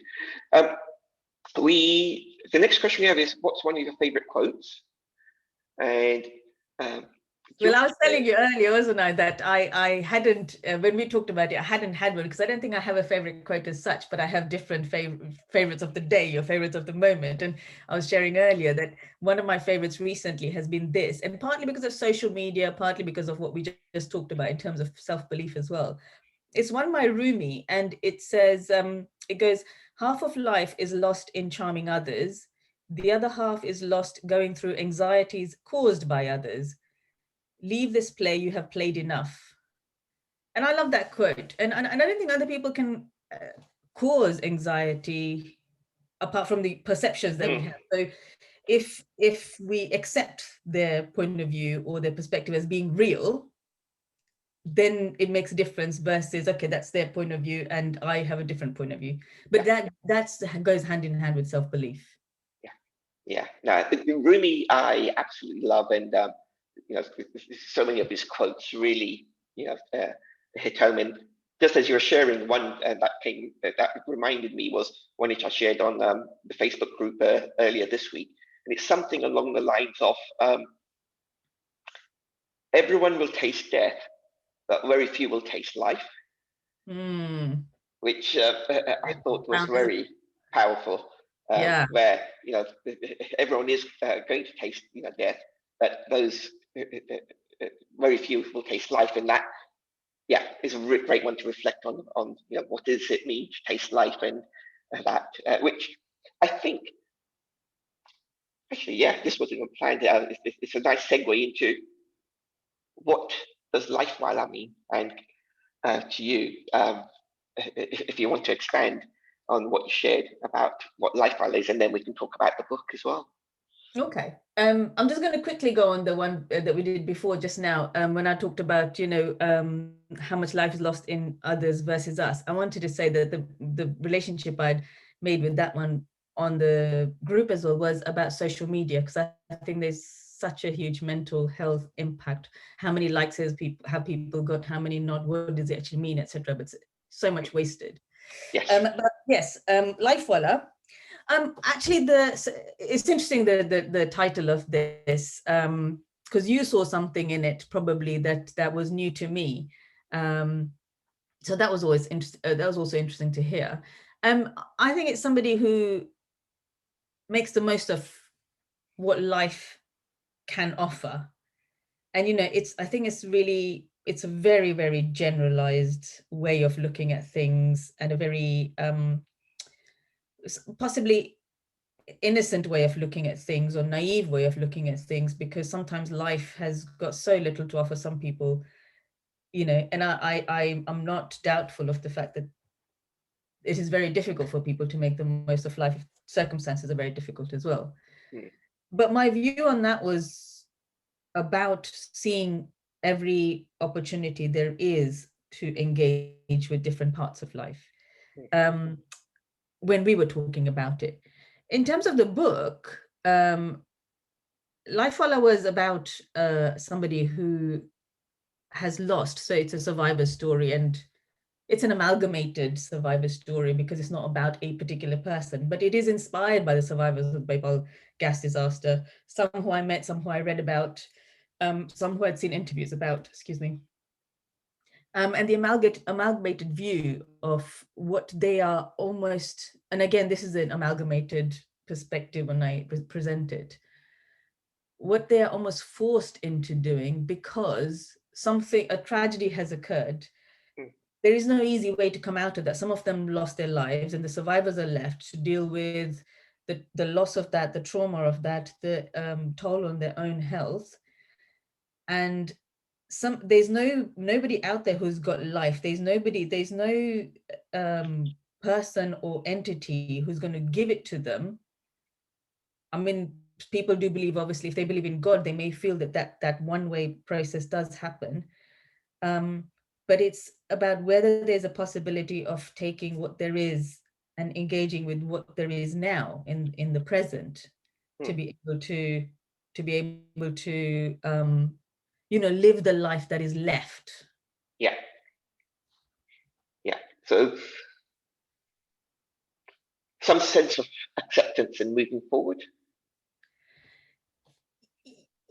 The next question we have is, what's one of your favorite quotes? And well, I was telling you earlier, wasn't I, that I hadn't, when we talked about it, I hadn't had one, because I don't think I have a favorite quote as such, but I have different favorites of the day or favorites of the moment. And I was sharing earlier that one of my favorites recently has been this, and partly because of social media, partly because of what we just talked about in terms of self-belief as well. It's one by Rumi, and it says, it goes, half of life is lost in charming others. The other half is lost going through anxieties caused by others. Leave this play, you have played enough. And I love that quote. And I don't think other people can cause anxiety apart from the perceptions that we have. So if we accept their point of view or their perspective as being real, then it makes a difference versus, okay, that's their point of view and I have a different point of view. But that goes hand in hand with self-belief. Yeah. No, Rumi I absolutely love, and so many of his quotes really, hit home. And just as you're sharing, one that reminded me was one which I shared on the Facebook group earlier this week, and it's something along the lines of, everyone will taste death, but very few will taste life, which I thought was very powerful. Where everyone is going to taste death, but those very few will taste life, and that is a great one to reflect on what does it mean to taste life, and that which I think actually this wasn't even planned. It's a nice segue into what does Lifewalla mean, and to you, if you want to expand on what you shared about what Lifewalla is, and then we can talk about the book as well. Okay. I'm just going to quickly go on the one that we did before just now, when I talked about, how much life is lost in others versus us. I wanted to say that the relationship I'd made with that one on the group as well was about social media, because I think there's such a huge mental health impact. How many likes have people got, how many not, what does it actually mean, etc. But so much wasted. Yes. Lifewalla. Actually, it's interesting the title of this, because you saw something in it probably that was new to me. So that was always interesting. That was also interesting to hear. I think it's somebody who makes the most of what life can offer, and I think it's a very, very generalized way of looking at things, and a very possibly innocent way of looking at things or naive way of looking at things, because sometimes life has got so little to offer some people, you know, and I'm not doubtful of the fact that it is very difficult for people to make the most of life. Circumstances are very difficult as well. Mm. But my view on that was about seeing every opportunity there is to engage with different parts of life. Um, when we were talking about it, in terms of the book, Lifewalla was about somebody who has lost. So it's a survivor story, and it's an amalgamated survivor story because it's not about a particular person, but it is inspired by the survivors of the Bhopal gas disaster. Some who I met, some who I read about, some who I'd seen interviews about, excuse me. And the amalgamated view of what they are almost, and again, this is an amalgamated perspective when I present it, what they are almost forced into doing because a tragedy has occurred. There is no easy way to come out of that. Some of them lost their lives, and the survivors are left to deal with the loss of that, the trauma of that, the toll on their own health. And there's nobody out there who's got life. There's no person or entity who's going to give it to them. I mean, people do believe, obviously, if they believe in God, they may feel that one-way process does happen. But it's about whether there's a possibility of taking what there is and engaging with what there is now in the present to be able to you know, live the life that is left. Yeah. Yeah. So some sense of acceptance and moving forward.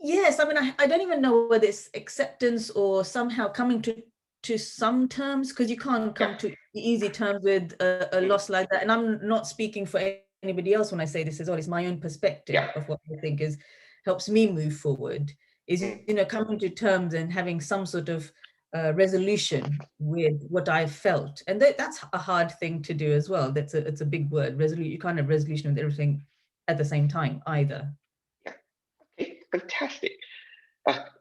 Yes, I mean, I don't even know whether it's acceptance or somehow coming to some terms, because you can't come to easy terms with a loss like that. And I'm not speaking for anybody else when I say this as well. It's my own perspective of what I think helps me move forward. Is, you know, coming to terms and having some sort of resolution with what I've felt. And that's a hard thing to do as well. It's a big word. You can't have resolution with everything at the same time either. Yeah. Okay, fantastic.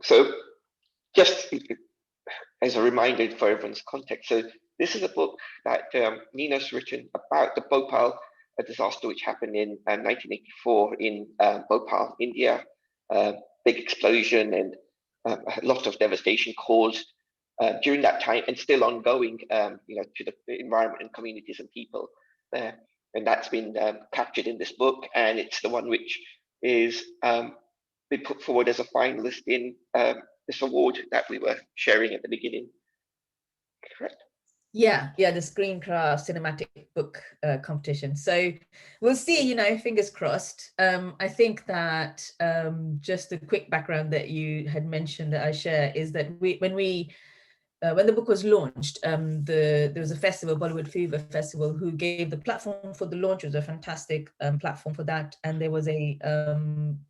So just as a reminder for everyone's context, so this is a book that Nina's written about the Bhopal disaster, which happened in 1984 in Bhopal, India. Big explosion and a lot of devastation caused during that time, and still ongoing, you know, to the environment and communities and people there. And that's been captured in this book, and it's the one which is been put forward as a finalist in this award that we were sharing at the beginning. Correct? Yeah, the Screencraft Cinematic Book competition. So we'll see, you know, fingers crossed. I think that just the quick background that you had mentioned that I share is that when the book was launched, there was a festival, Bollywood Fever Festival, who gave the platform for the launch. It was a fantastic platform for that. And there was a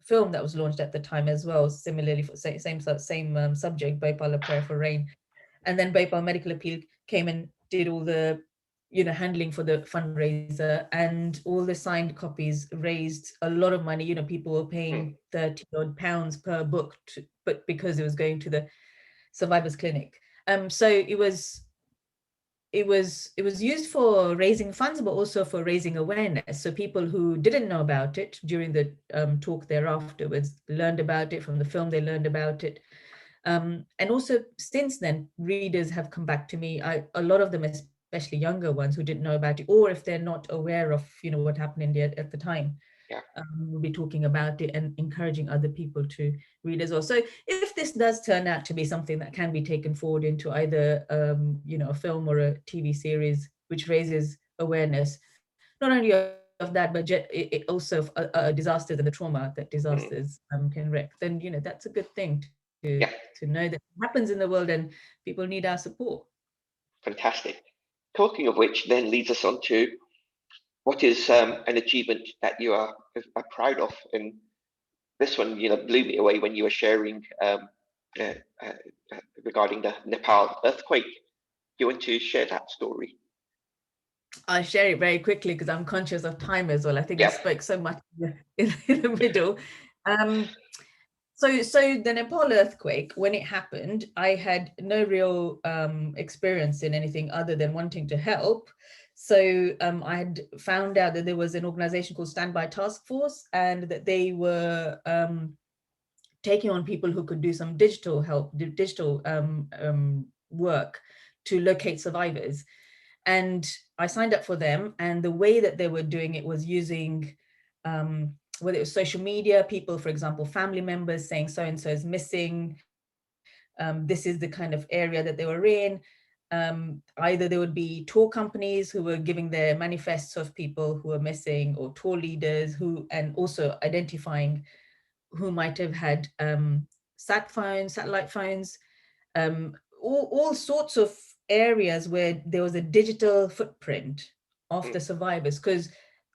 film that was launched at the time as well, similarly for same subject, Bhopal, A Prayer for Rain. And then Bhopal Medical Appeal came and did all the, you know, handling for the fundraiser, and all the signed copies raised a lot of money. You know, people were paying £30 per book, but because it was going to the survivors clinic. So it was used for raising funds, but also for raising awareness. So people who didn't know about it during the talk thereafterwards learned about it. From the film, they learned about it. And also since then, readers have come back to me, a lot of them, especially younger ones who didn't know about it, or if they're not aware of, you know, what happened in India at the time, we'll be talking about it and encouraging other people to read as well. So if this does turn out to be something that can be taken forward into either, you know, a film or a TV series, which raises awareness, not only of that, but it also of disasters and the trauma that disasters can wreak, then, you know, that's a good thing to know that happens in the world and people need our support. Fantastic. Talking of which then leads us on to what is an achievement that you are proud of. And this one, you know, blew me away when you were sharing regarding the Nepal earthquake. You want to share that story? I'll share it very quickly because I'm conscious of time as well. I think I Yeah. spoke so much in the middle. So the Nepal earthquake, when it happened, I had no real experience in anything other than wanting to help. So I had found out that there was an organization called Standby Task Force, and that they were taking on people who could do some digital help, digital work to locate survivors. And I signed up for them. And the way that they were doing it was using whether it was social media, people, for example, family members saying so-and-so is missing. This is the kind of area that they were in. Either there would be tour companies who were giving their manifests of people who were missing, or tour leaders who, and also identifying who might have had satellite phones, all sorts of areas where there was a digital footprint of the survivors, because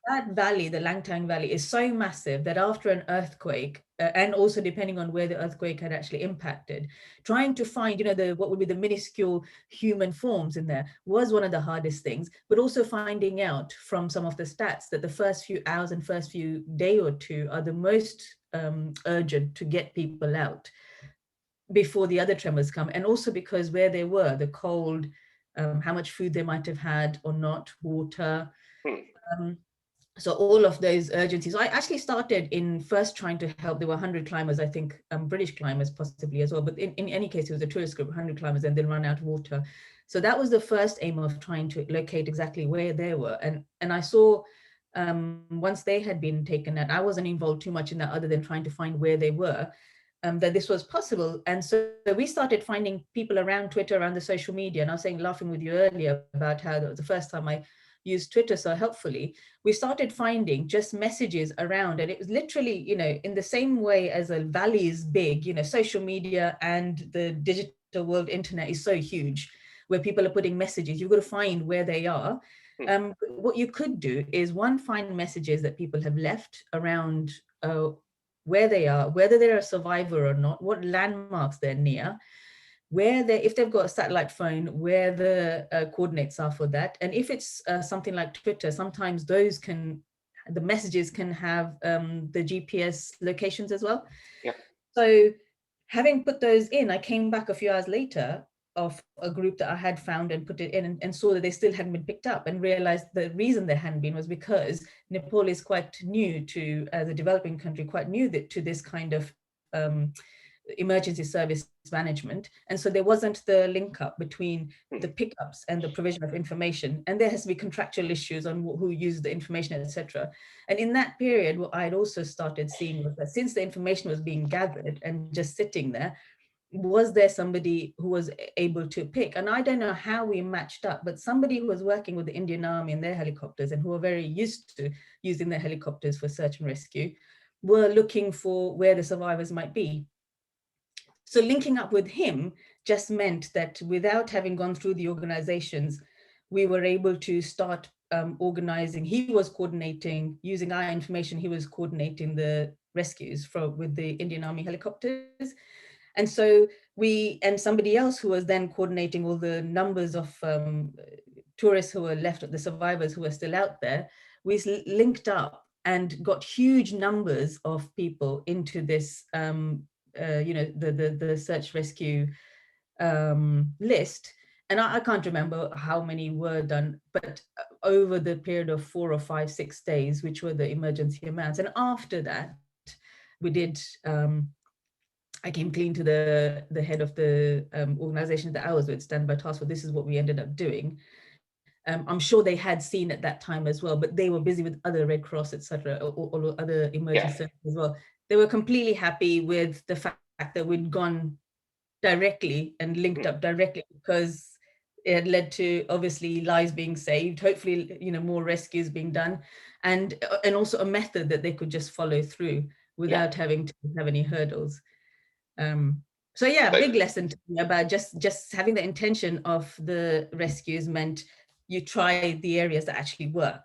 that valley, the Langtang Valley, is so massive that after an earthquake, and also depending on where the earthquake had actually impacted, trying to find, what would be the minuscule human forms in there was one of the hardest things, but also finding out from some of the stats that the first few hours and first few day or two are the most urgent to get people out before the other tremors come. And also because where they were, the cold, how much food they might have had or not, water. So all of those urgencies. I actually started in first trying to help. There were 100 climbers, I think, British climbers possibly as well. But in any case, it was a tourist group, 100 climbers, and then run out of water. So that was the first aim of trying to locate exactly where they were. And I saw once they had been taken out, I wasn't involved too much in that other than trying to find where they were, that this was possible. And so we started finding people around Twitter, around the social media. And I was laughing with you earlier about how that was the first time I used Twitter so helpfully. We started finding just messages around, and it was literally, in the same way as a valley is big, social media and the digital world, internet is so huge, where people are putting messages. You've got to find where they are. What you could do is, one, find messages that people have left around where they are, whether they're a survivor or not, what landmarks they're near, where they, if they've got a satellite phone, where the coordinates are for that. And if it's something like Twitter, sometimes those the messages can have the GPS locations as well. Yeah. So having put those in, I came back a few hours later of a group that I had found and put it in, and saw that they still hadn't been picked up, and realized the reason they hadn't been was because Nepal is quite new to, as a developing country, quite new to this kind of emergency service management. And so there wasn't the link up between the pickups and the provision of information. And there has to be contractual issues on who uses the information, etc. And in that period, what I'd also started seeing was that since the information was being gathered and just sitting there, was there somebody who was able to pick? And I don't know how we matched up, but somebody who was working with the Indian Army and their helicopters, and who are very used to using their helicopters for search and rescue, were looking for where the survivors might be. So linking up with him just meant that without having gone through the organizations, we were able to start organizing. He was coordinating, using our information, he was coordinating the rescues with the Indian Army helicopters. And so and somebody else who was then coordinating all the numbers of tourists who were left, the survivors who were still out there, we linked up and got huge numbers of people into this the search rescue list. And I can't remember how many were done, but over the period of 4 or 5, 6 days, which were the emergency amounts. And after that, we did, I came clean to the head of the organization that I was with, Standby Task Force. This is what we ended up doing. I'm sure they had seen at that time as well, but they were busy with other Red Cross, etc., or other emergency services as well. They were completely happy with the fact that we'd gone directly and linked up directly, because it had led to obviously lives being saved, hopefully, more rescues being done, and also a method that they could just follow through without having to have any hurdles. So yeah, big lesson to me about just having the intention of the rescues meant you try the areas that actually work.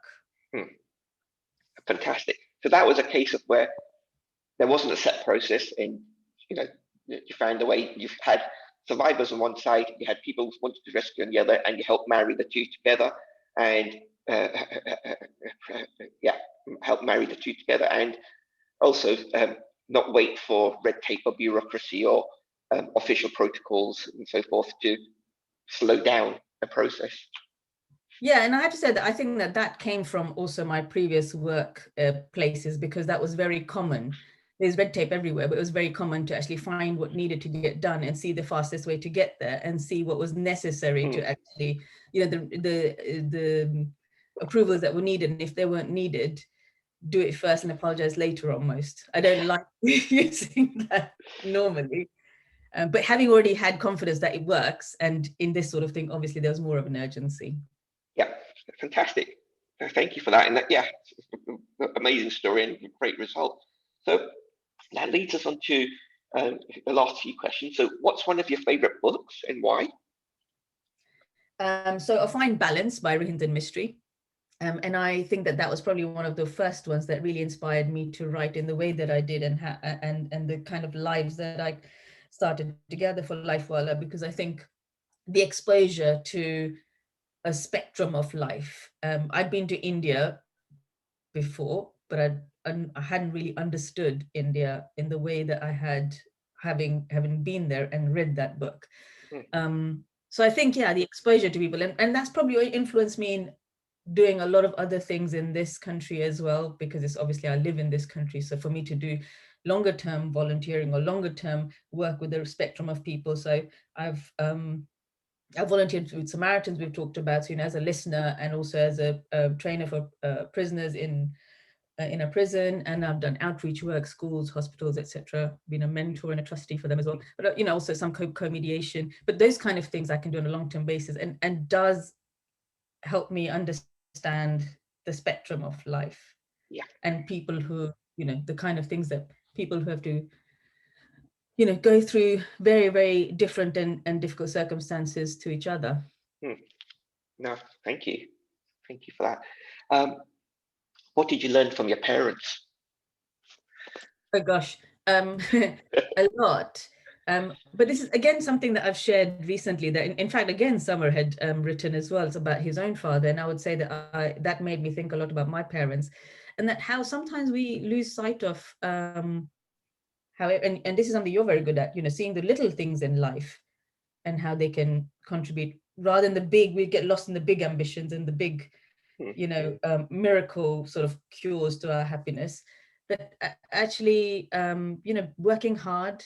Fantastic. So that was a case of where there wasn't a set process, and you found a way. You've had survivors on one side, you had people who wanted to rescue on the other, and you helped marry the two together. And yeah, help marry the two together, and also not wait for red tape or bureaucracy or official protocols and so forth to slow down the process. Yeah, and I have to say that I think that that came from also my previous work places, because that was very common. There's red tape everywhere, but it was very common to actually find what needed to get done and see the fastest way to get there and see what was necessary to actually, the approvals that were needed. And if they weren't needed, do it first and apologize later almost. I don't like using that normally. But having already had confidence that it works, and in this sort of thing, obviously there's more of an urgency. Yeah, fantastic. Thank you for that. And that, yeah, amazing story and great result. So that leads us on to the last few questions. So what's one of your favorite books and why? So A Fine Balance by Rohinton Mistry. And I think that that was probably one of the first ones that really inspired me to write in the way that I did, and the kind of lives that I started together for Lifewalla, because I think the exposure to a spectrum of life. I'd been to India before, but I hadn't really understood India in the way that I had, having been there and read that book. So I think, yeah, the exposure to people, and that's probably what influenced me in doing a lot of other things in this country as well, because it's obviously I live in this country. So for me to do longer term volunteering or longer term work with the spectrum of people. So I've volunteered with Samaritans, we've talked about, as a listener and also as a trainer for prisoners in a prison, and I've done outreach work, schools, hospitals, etc. Been a mentor and a trustee for them as well. But also some co-mediation. But those kind of things I can do on a long-term basis, and does help me understand the spectrum of life. Yeah. And people who, the kind of things that people who have to, go through very, very different and difficult circumstances to each other. No, thank you. Thank you for that. What did you learn from your parents? Oh gosh, a lot. But this is again something that I've shared recently, that in fact, again, Summer had written as well. It's about his own father. And I would say that that made me think a lot about my parents, and that how sometimes we lose sight of how, and this is something you're very good at, seeing the little things in life and how they can contribute, rather than the big. We get lost in the big ambitions and the big, miracle sort of cures to our happiness. But actually, working hard.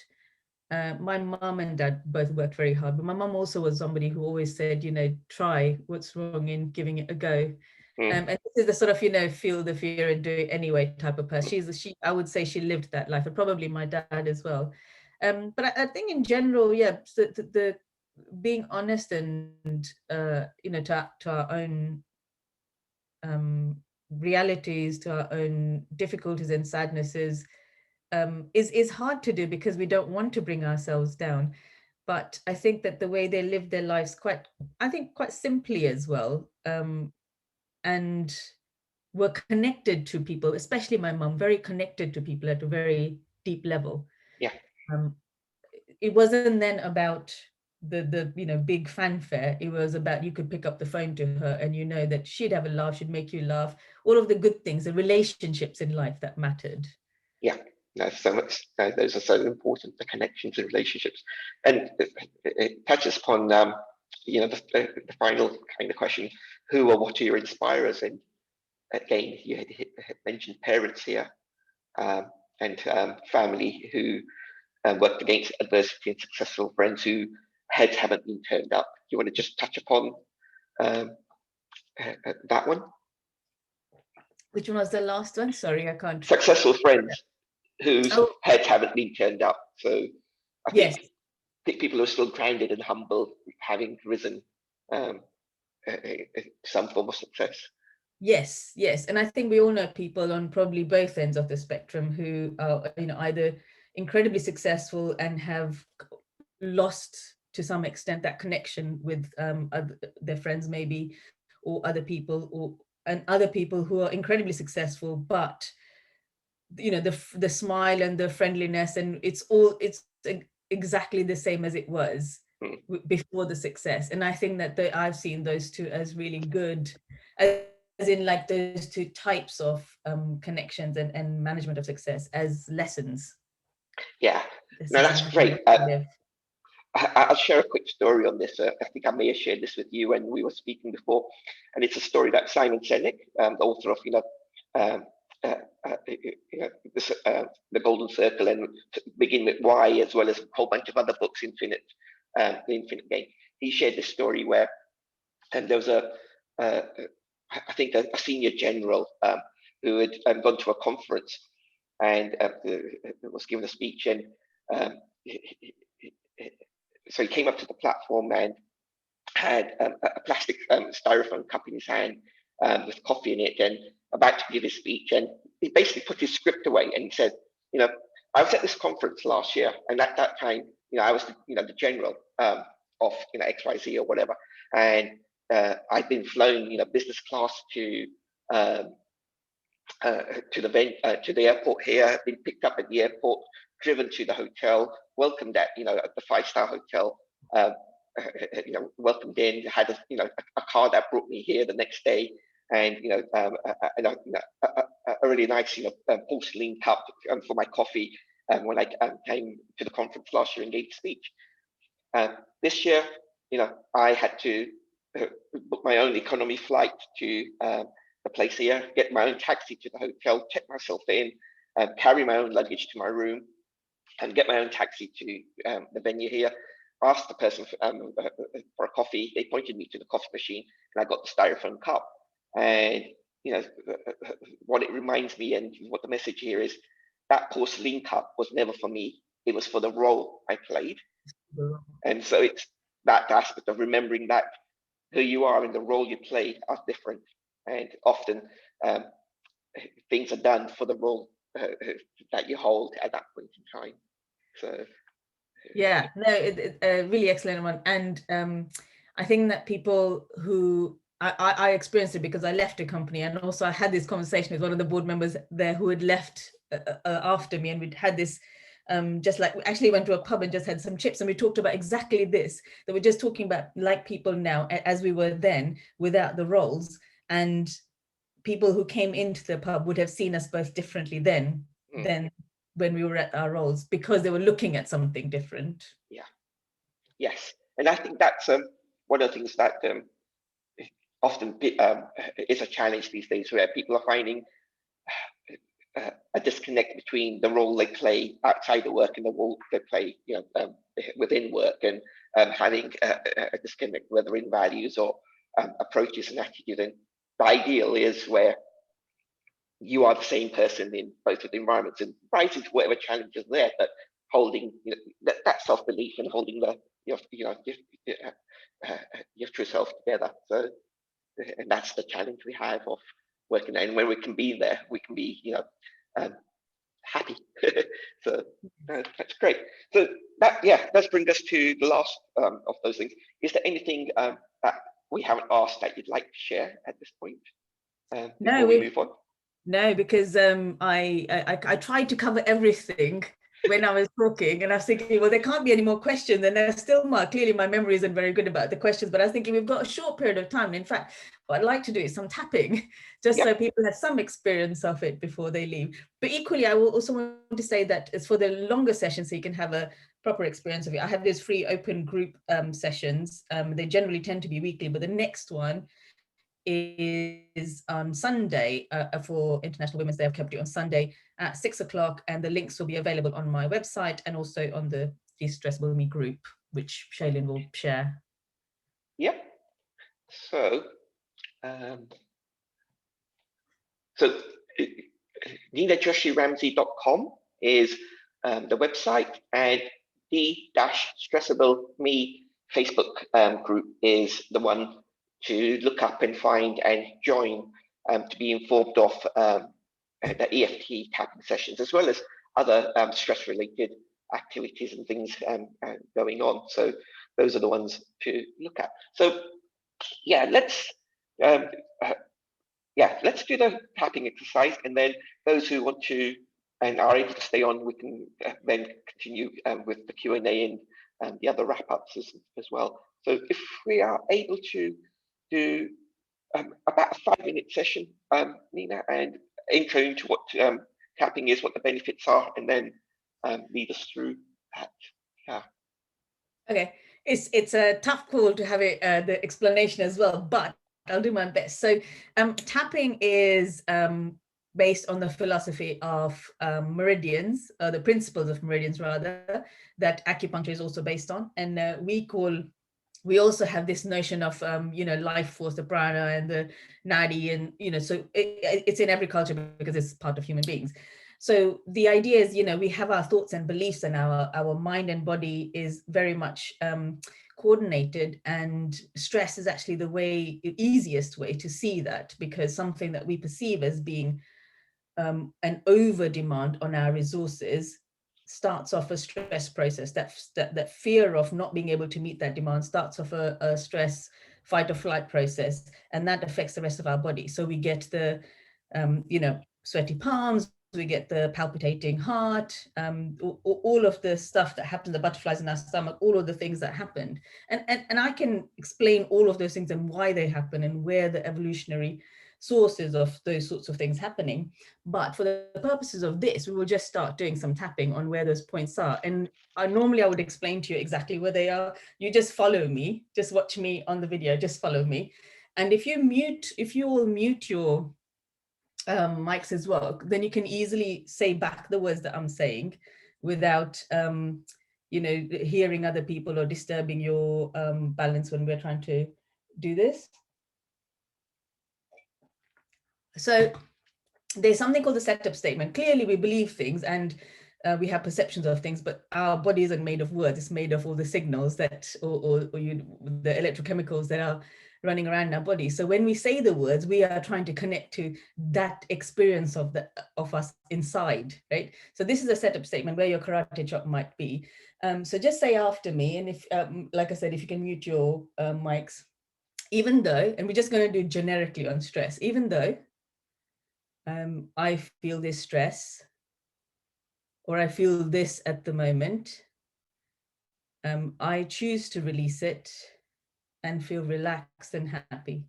My mom and dad both worked very hard, but my mom also was somebody who always said, try, what's wrong in giving it a go. And this is the sort of, feel the fear and do it anyway type of person. I would say she lived that life, and probably my dad as well. But I think in general, yeah, the being honest and, to our own realities, to our own difficulties and sadnesses, is hard to do, because we don't want to bring ourselves down. But I think that the way they live their lives quite simply as well, and were connected to people, especially my mum, very connected to people at a very deep level. Yeah. It wasn't then about the big fanfare. It was about, you could pick up the phone to her and that she'd have a laugh, she'd make you laugh, all of the good things, the relationships in life that mattered. Yeah, no, so much. Those are so important, the connections and relationships. And it touches upon, the final kind of question: who or what are your inspirers? And again, you had mentioned parents here, and family who worked against adversity, and successful friends who heads haven't been turned up. Do you want to just touch upon that one? Which one was the last one? Sorry, I can't. Successful friends whose heads haven't been turned up. So I think people who are still grounded and humble, having risen some form of success. Yes, and I think we all know people on probably both ends of the spectrum who are, either incredibly successful and have lost to some extent that connection with their friends maybe, or other people, and other people who are incredibly successful, but the smile and the friendliness, and it's exactly the same as it was before the success. And I think that I've seen those two as really good, as as in like those two types of connections and management of success as lessons. Yeah, This no, is that's another way great. to live. I'll share a quick story on this. I think I may have shared this with you when we were speaking before, and it's a story that Simon Sinek, the author of um, the Golden Circle and Begin with Why, as well as a whole bunch of other books, The Infinite Game. He shared this story where, and there was I think a senior general who had gone to a conference and was given a speech, and so he came up to the platform and had a plastic styrofoam cup in his hand with coffee in it, and about to give his speech. And he basically put his script away and he said, I was at this conference last year, and at that time, I was the general of XYZ or whatever, and I'd been flown business class to the airport here, been picked up at the airport, driven to the hotel, welcomed at at the 5-star hotel, welcomed in, had a car that brought me here the next day, and a really nice porcelain cup for my coffee when I came to the conference last year and gave a speech. This year, I had to book my own economy flight to the place here, get my own taxi to the hotel, check myself in, carry my own luggage to my room, and get my own taxi to the venue here. Asked the person for a coffee. They pointed me to the coffee machine, and I got the styrofoam cup. And what it reminds me, and what the message here is, that porcelain cup was never for me. It was for the role I played. And so it's that aspect of remembering that who you are and the role you play are different, and often things are done for the role that you hold at that point in time. So yeah, no, it's a really excellent one. And I think that people who I experienced it because I left a company, and also I had this conversation with one of the board members there who had left after me, and we'd had this just like, we actually went to a pub and just had some chips, and we talked about exactly this, that we're just talking about like people now as we were then without the roles. And people who came into the pub would have seen us both differently then than when we were at our roles, because they were looking at something different. Yeah, yes, and I think that's one of the things that often is a challenge these days, where people are finding a disconnect between the role they play outside of work and the role they play within work, and having a disconnect, whether in values or approaches and attitude. And the ideal is where you are the same person in both of the environments, and rising to whatever challenge is there, but holding that self-belief and holding your true self together. So, and that's the challenge we have of working there. And when we can be there, we can be happy. So that's great. So that does bring us to the last of those things. Is there anything that we haven't asked that you'd like to share at this point before we move on? No, because I tried to cover everything when I was talking, and I was thinking, well, there can't be any more questions, and there's still more. Clearly my memory isn't very good about the questions, but I was thinking we've got a short period of time. And in fact, what I'd like to do is some tapping, just so people have some experience of it before they leave. But equally, I will also want to say that it's for the longer sessions, so you can have a proper experience of it. I have these free open group sessions. They generally tend to be weekly, but the next one is on Sunday for International Women's Day. I've kept it on Sunday at 6 o'clock, and the links will be available on my website and also on the De-Stress With Me group, which Shailene will share. Yep. So, NinaJoshiRamsey.com is the website, and the-Stressable Facebook group is the one to look up and find and join to be informed of the EFT tapping sessions, as well as other stress-related activities and things going on. So those are the ones to look at. So let's do the tapping exercise, and then those who want to and are able to stay on, we can then continue with the Q&A and the other wrap-ups as well. So if we are able to do about a 5-minute session, Nina, and intro into what tapping is, what the benefits are, and then lead us through that. Yeah. Okay, it's a tough call to have it the explanation as well, but I'll do my best. So tapping is based on the philosophy of meridians, the principles of meridians rather, that acupuncture is also based on. And we also have this notion of, life force, the prana and the nadi, and, so it's in every culture because it's part of human beings. So the idea is, we have our thoughts and beliefs, and our mind and body is very much coordinated, and stress is actually the easiest way to see that, because something that we perceive as being an over demand on our resources starts off a stress process. That fear of not being able to meet that demand starts off a stress fight or flight process, and that affects the rest of our body. So we get the sweaty palms, we get the palpitating heart, all of the stuff that happens, the butterflies in our stomach, all of the things that happened. And I can explain all of those things and why they happen and where the evolutionary sources of those sorts of things happening. But for the purposes of this, we will just start doing some tapping on where those points are. And normally I would explain to you exactly where they are. You just follow me, just watch me on the video, just follow me. And if you all mute your mics as well, then you can easily say back the words that I'm saying without hearing other people or disturbing your balance when we're trying to do this. So there's something called the setup statement. Clearly we believe things and we have perceptions of things, but our body isn't made of words. It's made of all the signals that, or the electrochemicals that are running around our body. So when we say the words, we are trying to connect to that experience of us inside, right? So this is a setup statement where your karate chop might be. So just say after me, and if, like I said, if you can mute your mics, even though, and we're just going to do generically on stress, even though I feel this stress, or I feel this at the moment, I choose to release it and feel relaxed and happy.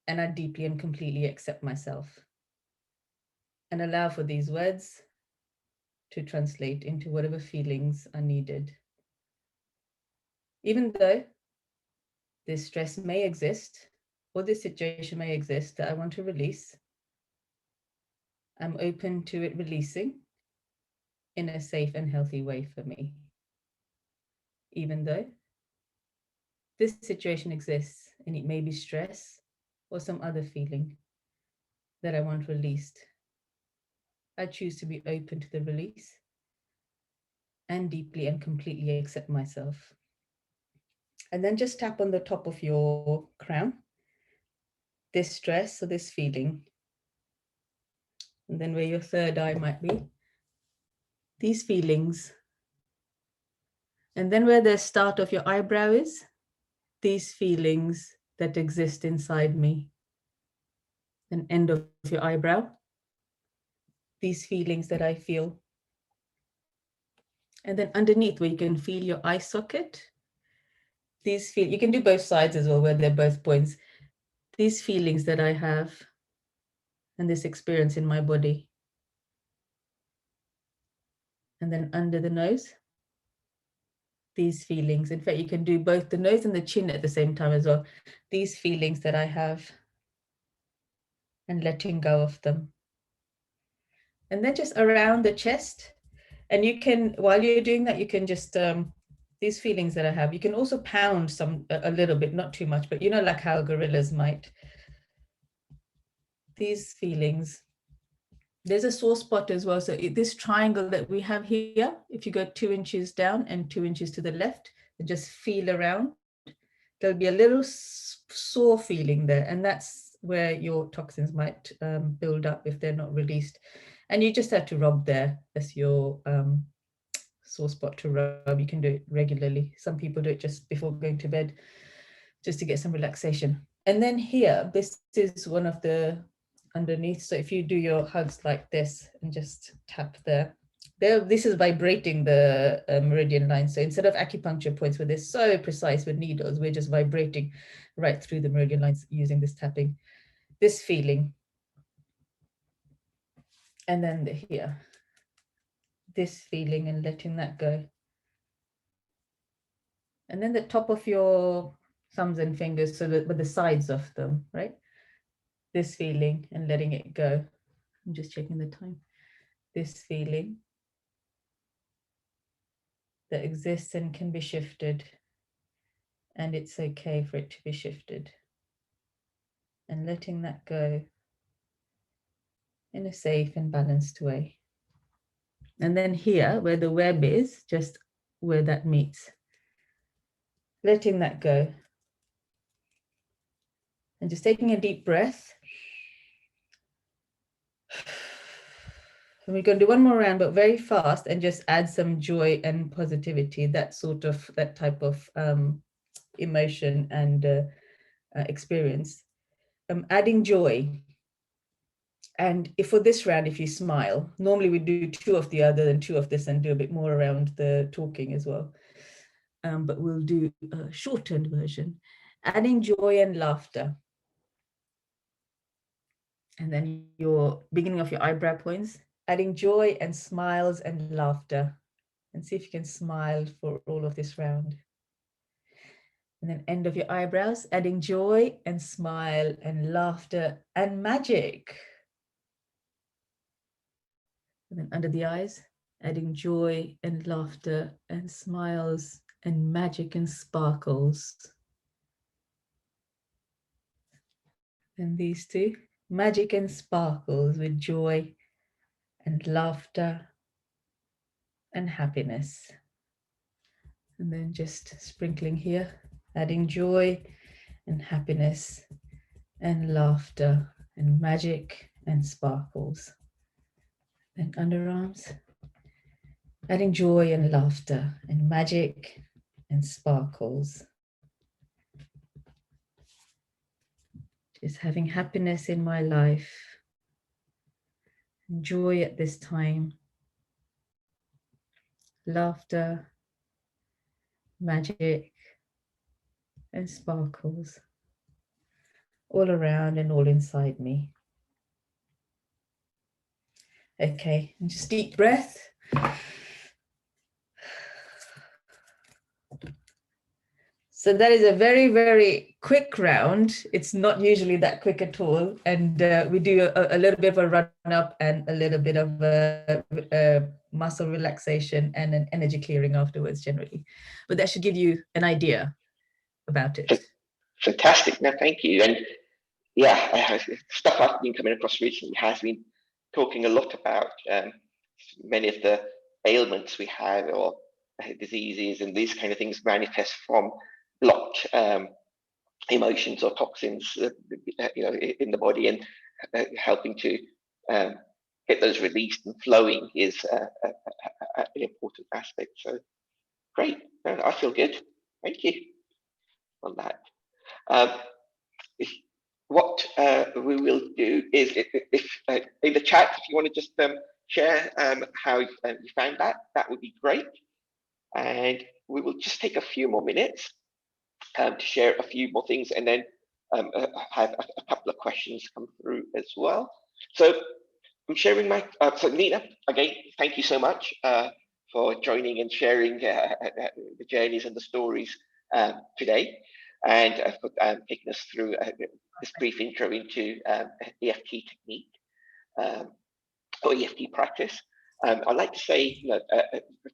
And I deeply and completely accept myself. And allow for these words to translate into whatever feelings are needed. Even though this stress may exist, or this situation may exist that I want to release, I'm open to it releasing in a safe and healthy way for me. Even though this situation exists and it may be stress or some other feeling that I want released, I choose to be open to the release and deeply and completely accept myself. And then just tap on the top of your crown, this stress or this feeling. And then where your third eye might be, these feelings. And then where the start of your eyebrow is, these feelings that exist inside me. And end of your eyebrow, these feelings that I feel. And then underneath where you can feel your eye socket, you can do both sides as well, where they're both points. These feelings that I have and this experience in my body. And then under the nose, these feelings. In fact, you can do both the nose and the chin at the same time as well. These feelings that I have and letting go of them. And then just around the chest. And you can, while you're doing that, you can just, these feelings that I have, you can also pound a little bit, not too much, but like how gorillas might. These feelings. There's a sore spot as well. So this triangle that we have here, if you go 2 inches down and 2 inches to the left, and just feel around, there'll be a little sore feeling there. And that's where your toxins might build up if they're not released. And you just have to rub there. That's your sore spot to rub. You can do it regularly. Some people do it just before going to bed, just to get some relaxation. And then here, this is one of the underneath. So if you do your hugs like this and just tap there, this is vibrating the meridian line. So instead of acupuncture points where they're so precise with needles, we're just vibrating right through the meridian lines using this tapping, this feeling. And then here, this feeling and letting that go. And then the top of your thumbs and fingers, so that with the sides of them, right? This feeling and letting it go. I'm just checking the time. This feeling that exists and can be shifted. And it's okay for it to be shifted. And letting that go in a safe and balanced way. And then here, where the web is, just where that meets. Letting that go. And just taking a deep breath. And we're going to do one more round, but very fast, and just add some joy and positivity, that type of emotion and experience. Adding joy. And if for this round, if you smile, normally we do 2 of the other and 2 of this and do a bit more around the talking as well. But we'll do a shortened version. Adding joy and laughter. And then your beginning of your eyebrow points, adding joy and smiles and laughter. And see if you can smile for all of this round. And then end of your eyebrows, adding joy and smile and laughter and magic. And then under the eyes, adding joy and laughter and smiles and magic and sparkles. And these 2, magic and sparkles with joy and laughter and happiness. And then just sprinkling here, adding joy and happiness and laughter and magic and sparkles. And underarms, adding joy and laughter and magic and sparkles. Just having happiness in my life, joy at this time, laughter, magic, and sparkles all around and all inside me. Okay, and just deep breath. So that is a very, very quick round. It's not usually that quick at all. And we do a little bit of a run up and a little bit of a muscle relaxation and an energy clearing afterwards generally. But that should give you an idea about it. Fantastic. No, thank you. And yeah, stuff I've been coming across recently has been talking a lot about many of the ailments we have or diseases, and these kind of things manifest from blocked emotions or toxins, in the body, and helping to get those released and flowing is an important aspect. So great, I feel good. Thank you on that. What we will do is, if in the chat, if you want to just share how you found that would be great. And we will just take a few more minutes to share a few more things, and then have a couple of questions come through as well. So I'm sharing my, so Nina, again, thank you so much for joining and sharing the journeys and the stories today, and for taking us through this brief intro into EFT technique or EFT practice. I'd like to say,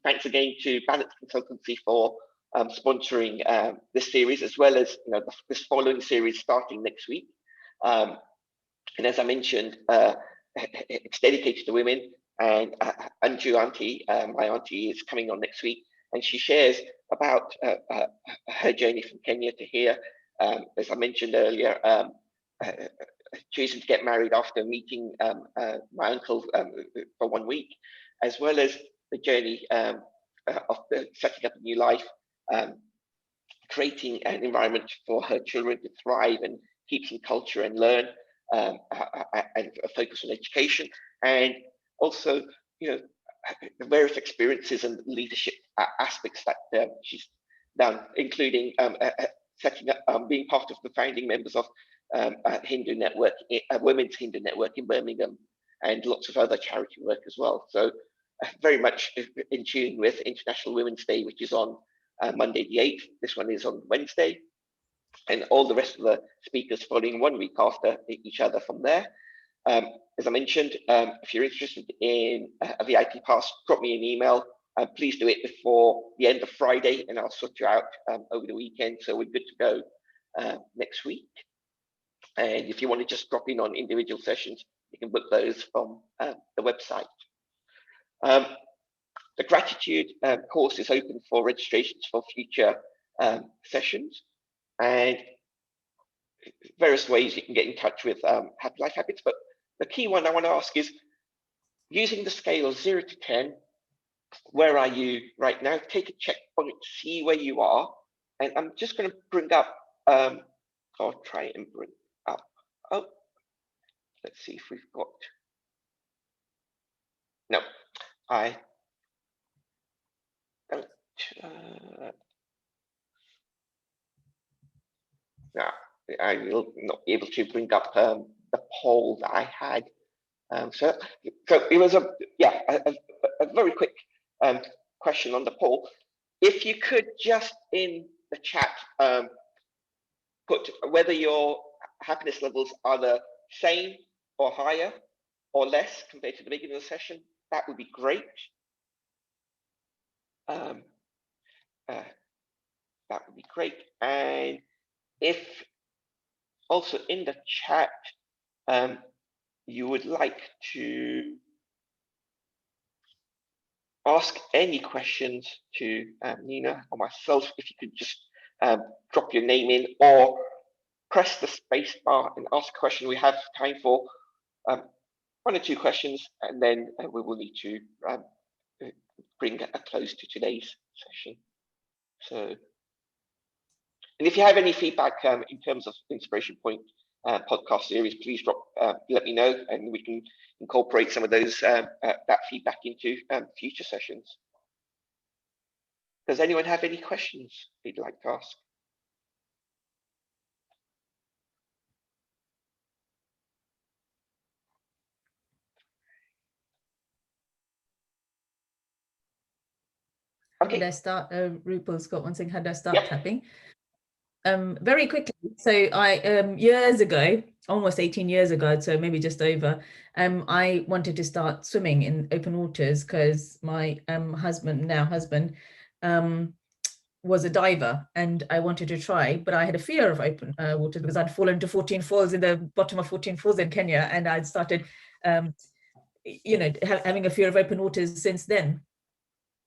thanks again to Balance Consultancy for sponsoring this series, as well as this following series starting next week. And as I mentioned, it's dedicated to women. And Anju auntie, my auntie, is coming on next week, and she shares about her journey from Kenya to here. As I mentioned earlier, choosing to get married after meeting my uncle for 1 week, as well as the journey of setting up a new life, creating an environment for her children to thrive and teach them culture and learn, and a focus on education, and also the various experiences and leadership aspects that she's done, including setting up, being part of the founding members of Hindu Network, Women's Hindu Network in Birmingham, and lots of other charity work as well. So very much in tune with International Women's Day, which is on Monday the 8th. This one is on Wednesday. And all the rest of the speakers following 1 week after each other from there. As I mentioned, if you're interested in a VIP pass, drop me an email. Please do it before the end of Friday, and I'll sort you out over the weekend. So we're good to go next week. And if you want to just drop in on individual sessions, you can book those from the website. The gratitude course is open for registrations for future sessions, and various ways you can get in touch with Happy Life Habits. But the key one I want to ask is, using the scale of 0 to 10, where are you right now? Take a checkpoint, see where you are. And I'm just going to bring up, I'll try and bring up, oh, let's see if we've got, no, I don't, no, I will not be able to bring up the poll that I had. So it was a very quick question on the poll. If you could just in the chat put whether your happiness levels are the same or higher or less compared to the beginning of the session, that would be great. That would be great. And if also in the chat you would like to ask any questions to Nina or myself, if you could just drop your name in or press the space bar and ask a question. We have time for 1 or 2 questions, and then we will need to bring a close to today's session. So, and if you have any feedback in terms of Inspiration Point podcast series, please let me know, and we can incorporate some of those that feedback into future sessions. Does anyone have any questions they'd like to ask? Okay. How do I start? Rupal's got one saying, how do I start tapping? Very quickly. So I years ago, almost 18 years ago, so maybe just over, I wanted to start swimming in open waters because my husband was a diver, and I wanted to try, but I had a fear of open water because I'd fallen to 14 falls in the bottom of 14 falls in Kenya, and I'd started having a fear of open waters since then.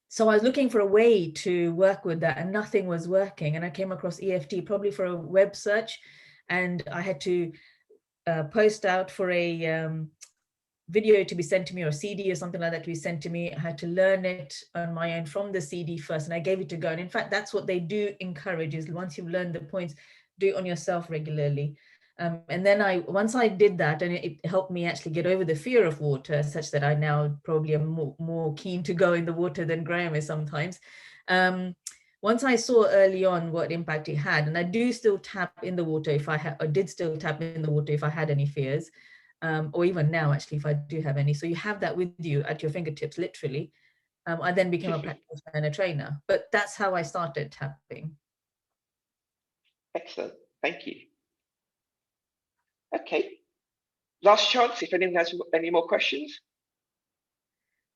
So I was looking for a way to work with that, and nothing was working. And I came across EFT probably for a web search, and I had to post out for a video to be sent to me, or a CD or something like that to be sent to me. I had to learn it on my own from the CD first, and I gave it to go. And in fact, that's what they do encourage, is once you've learned the points, do it on yourself regularly. And then once I did that, and it helped me actually get over the fear of water, such that I now probably am more keen to go in the water than Graham is sometimes. Once I saw early on what impact it had, and I do still tap in the water if I had, or did still tap in the water if I had any fears, or even now actually if I do have any. So you have that with you at your fingertips, literally. I then became a practitioner and a trainer, but that's how I started tapping. Excellent, thank you. Okay, last chance if anyone has any more questions.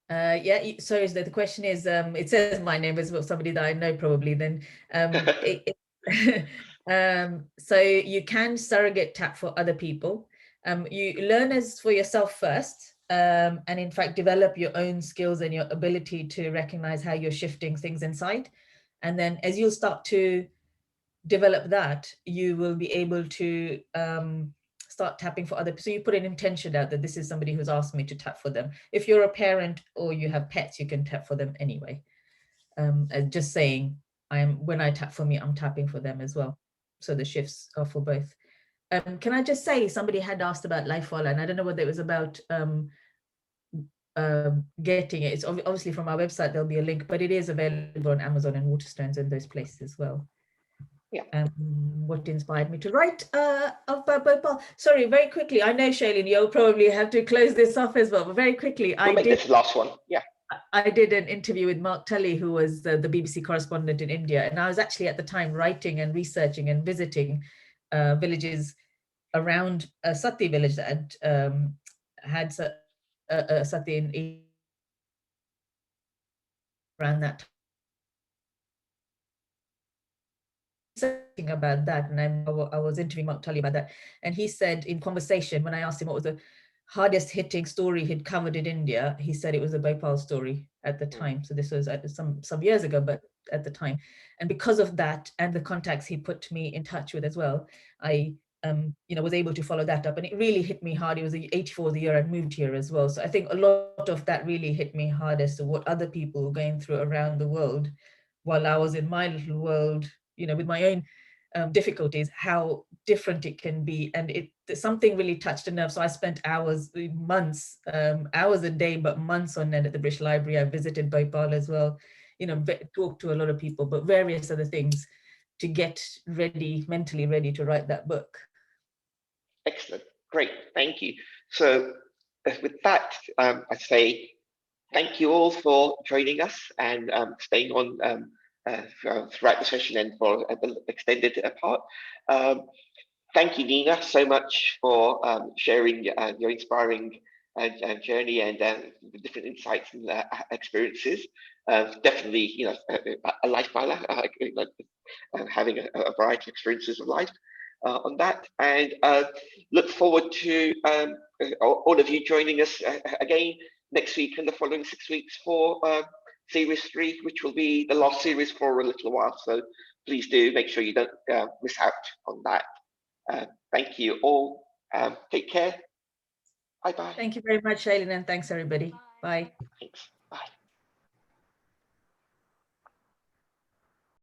Yeah, so the question is, it says my name as well, somebody that I know probably then. So you can surrogate tap for other people. You learn as for yourself first, and in fact develop your own skills and your ability to recognize how you're shifting things inside. And then as you'll start to develop that, you will be able to start tapping for other people. So you put an intention out that this is somebody who's asked me to tap for them. If you're a parent or you have pets, you can tap for them anyway. Just saying, when I tap for me, I'm tapping for them as well. So the shifts are for both. Can I just say, somebody had asked about Lifewalla, and I don't know whether it was about getting it. It's obviously from our website, there'll be a link, but it is available on Amazon and Waterstones and those places as well. Yeah. What inspired me to write about Bhopal? Sorry, very quickly. I know, Shailene, you'll probably have to close this off as well, but very quickly, We'll make this the last one. Yeah. I did an interview with Mark Tully, who was the BBC correspondent in India. And I was actually at the time writing and researching and visiting villages around a Sati village that had a Sati in around that time. About that, and I was interviewing Mark Tully about that, and he said in conversation, when I asked him what was the hardest hitting story he'd covered in India, he said it was the Bhopal story at the time. So this was some years ago, but at the time. And because of that and the contacts he put me in touch with as well, I was able to follow that up. And it really hit me hard. It was 84 the year I'd moved here as well. So I think a lot of that really hit me hard as to what other people were going through around the world while I was in my little world, with my own difficulties, how different it can be. And something really touched a nerve. So I spent months a day, but months on end at the British Library. I visited Bhopal as well, talked to a lot of people, but various other things to get mentally ready to write that book. Excellent. Great. Thank you. So with that, I say thank you all for joining us and staying on throughout the session and for the extended part. Thank you, Nina, so much for sharing your inspiring journey and the different insights and experiences. Definitely, a Lifewalla, having a variety of experiences of life on that. And look forward to all of you joining us again next week and the following 6 weeks for Series 3, which will be the last series for a little while. So please do make sure you don't miss out on that. Thank you all. Take care. Bye-bye. Thank you very much, Shailene, and thanks, everybody. Bye. Thanks.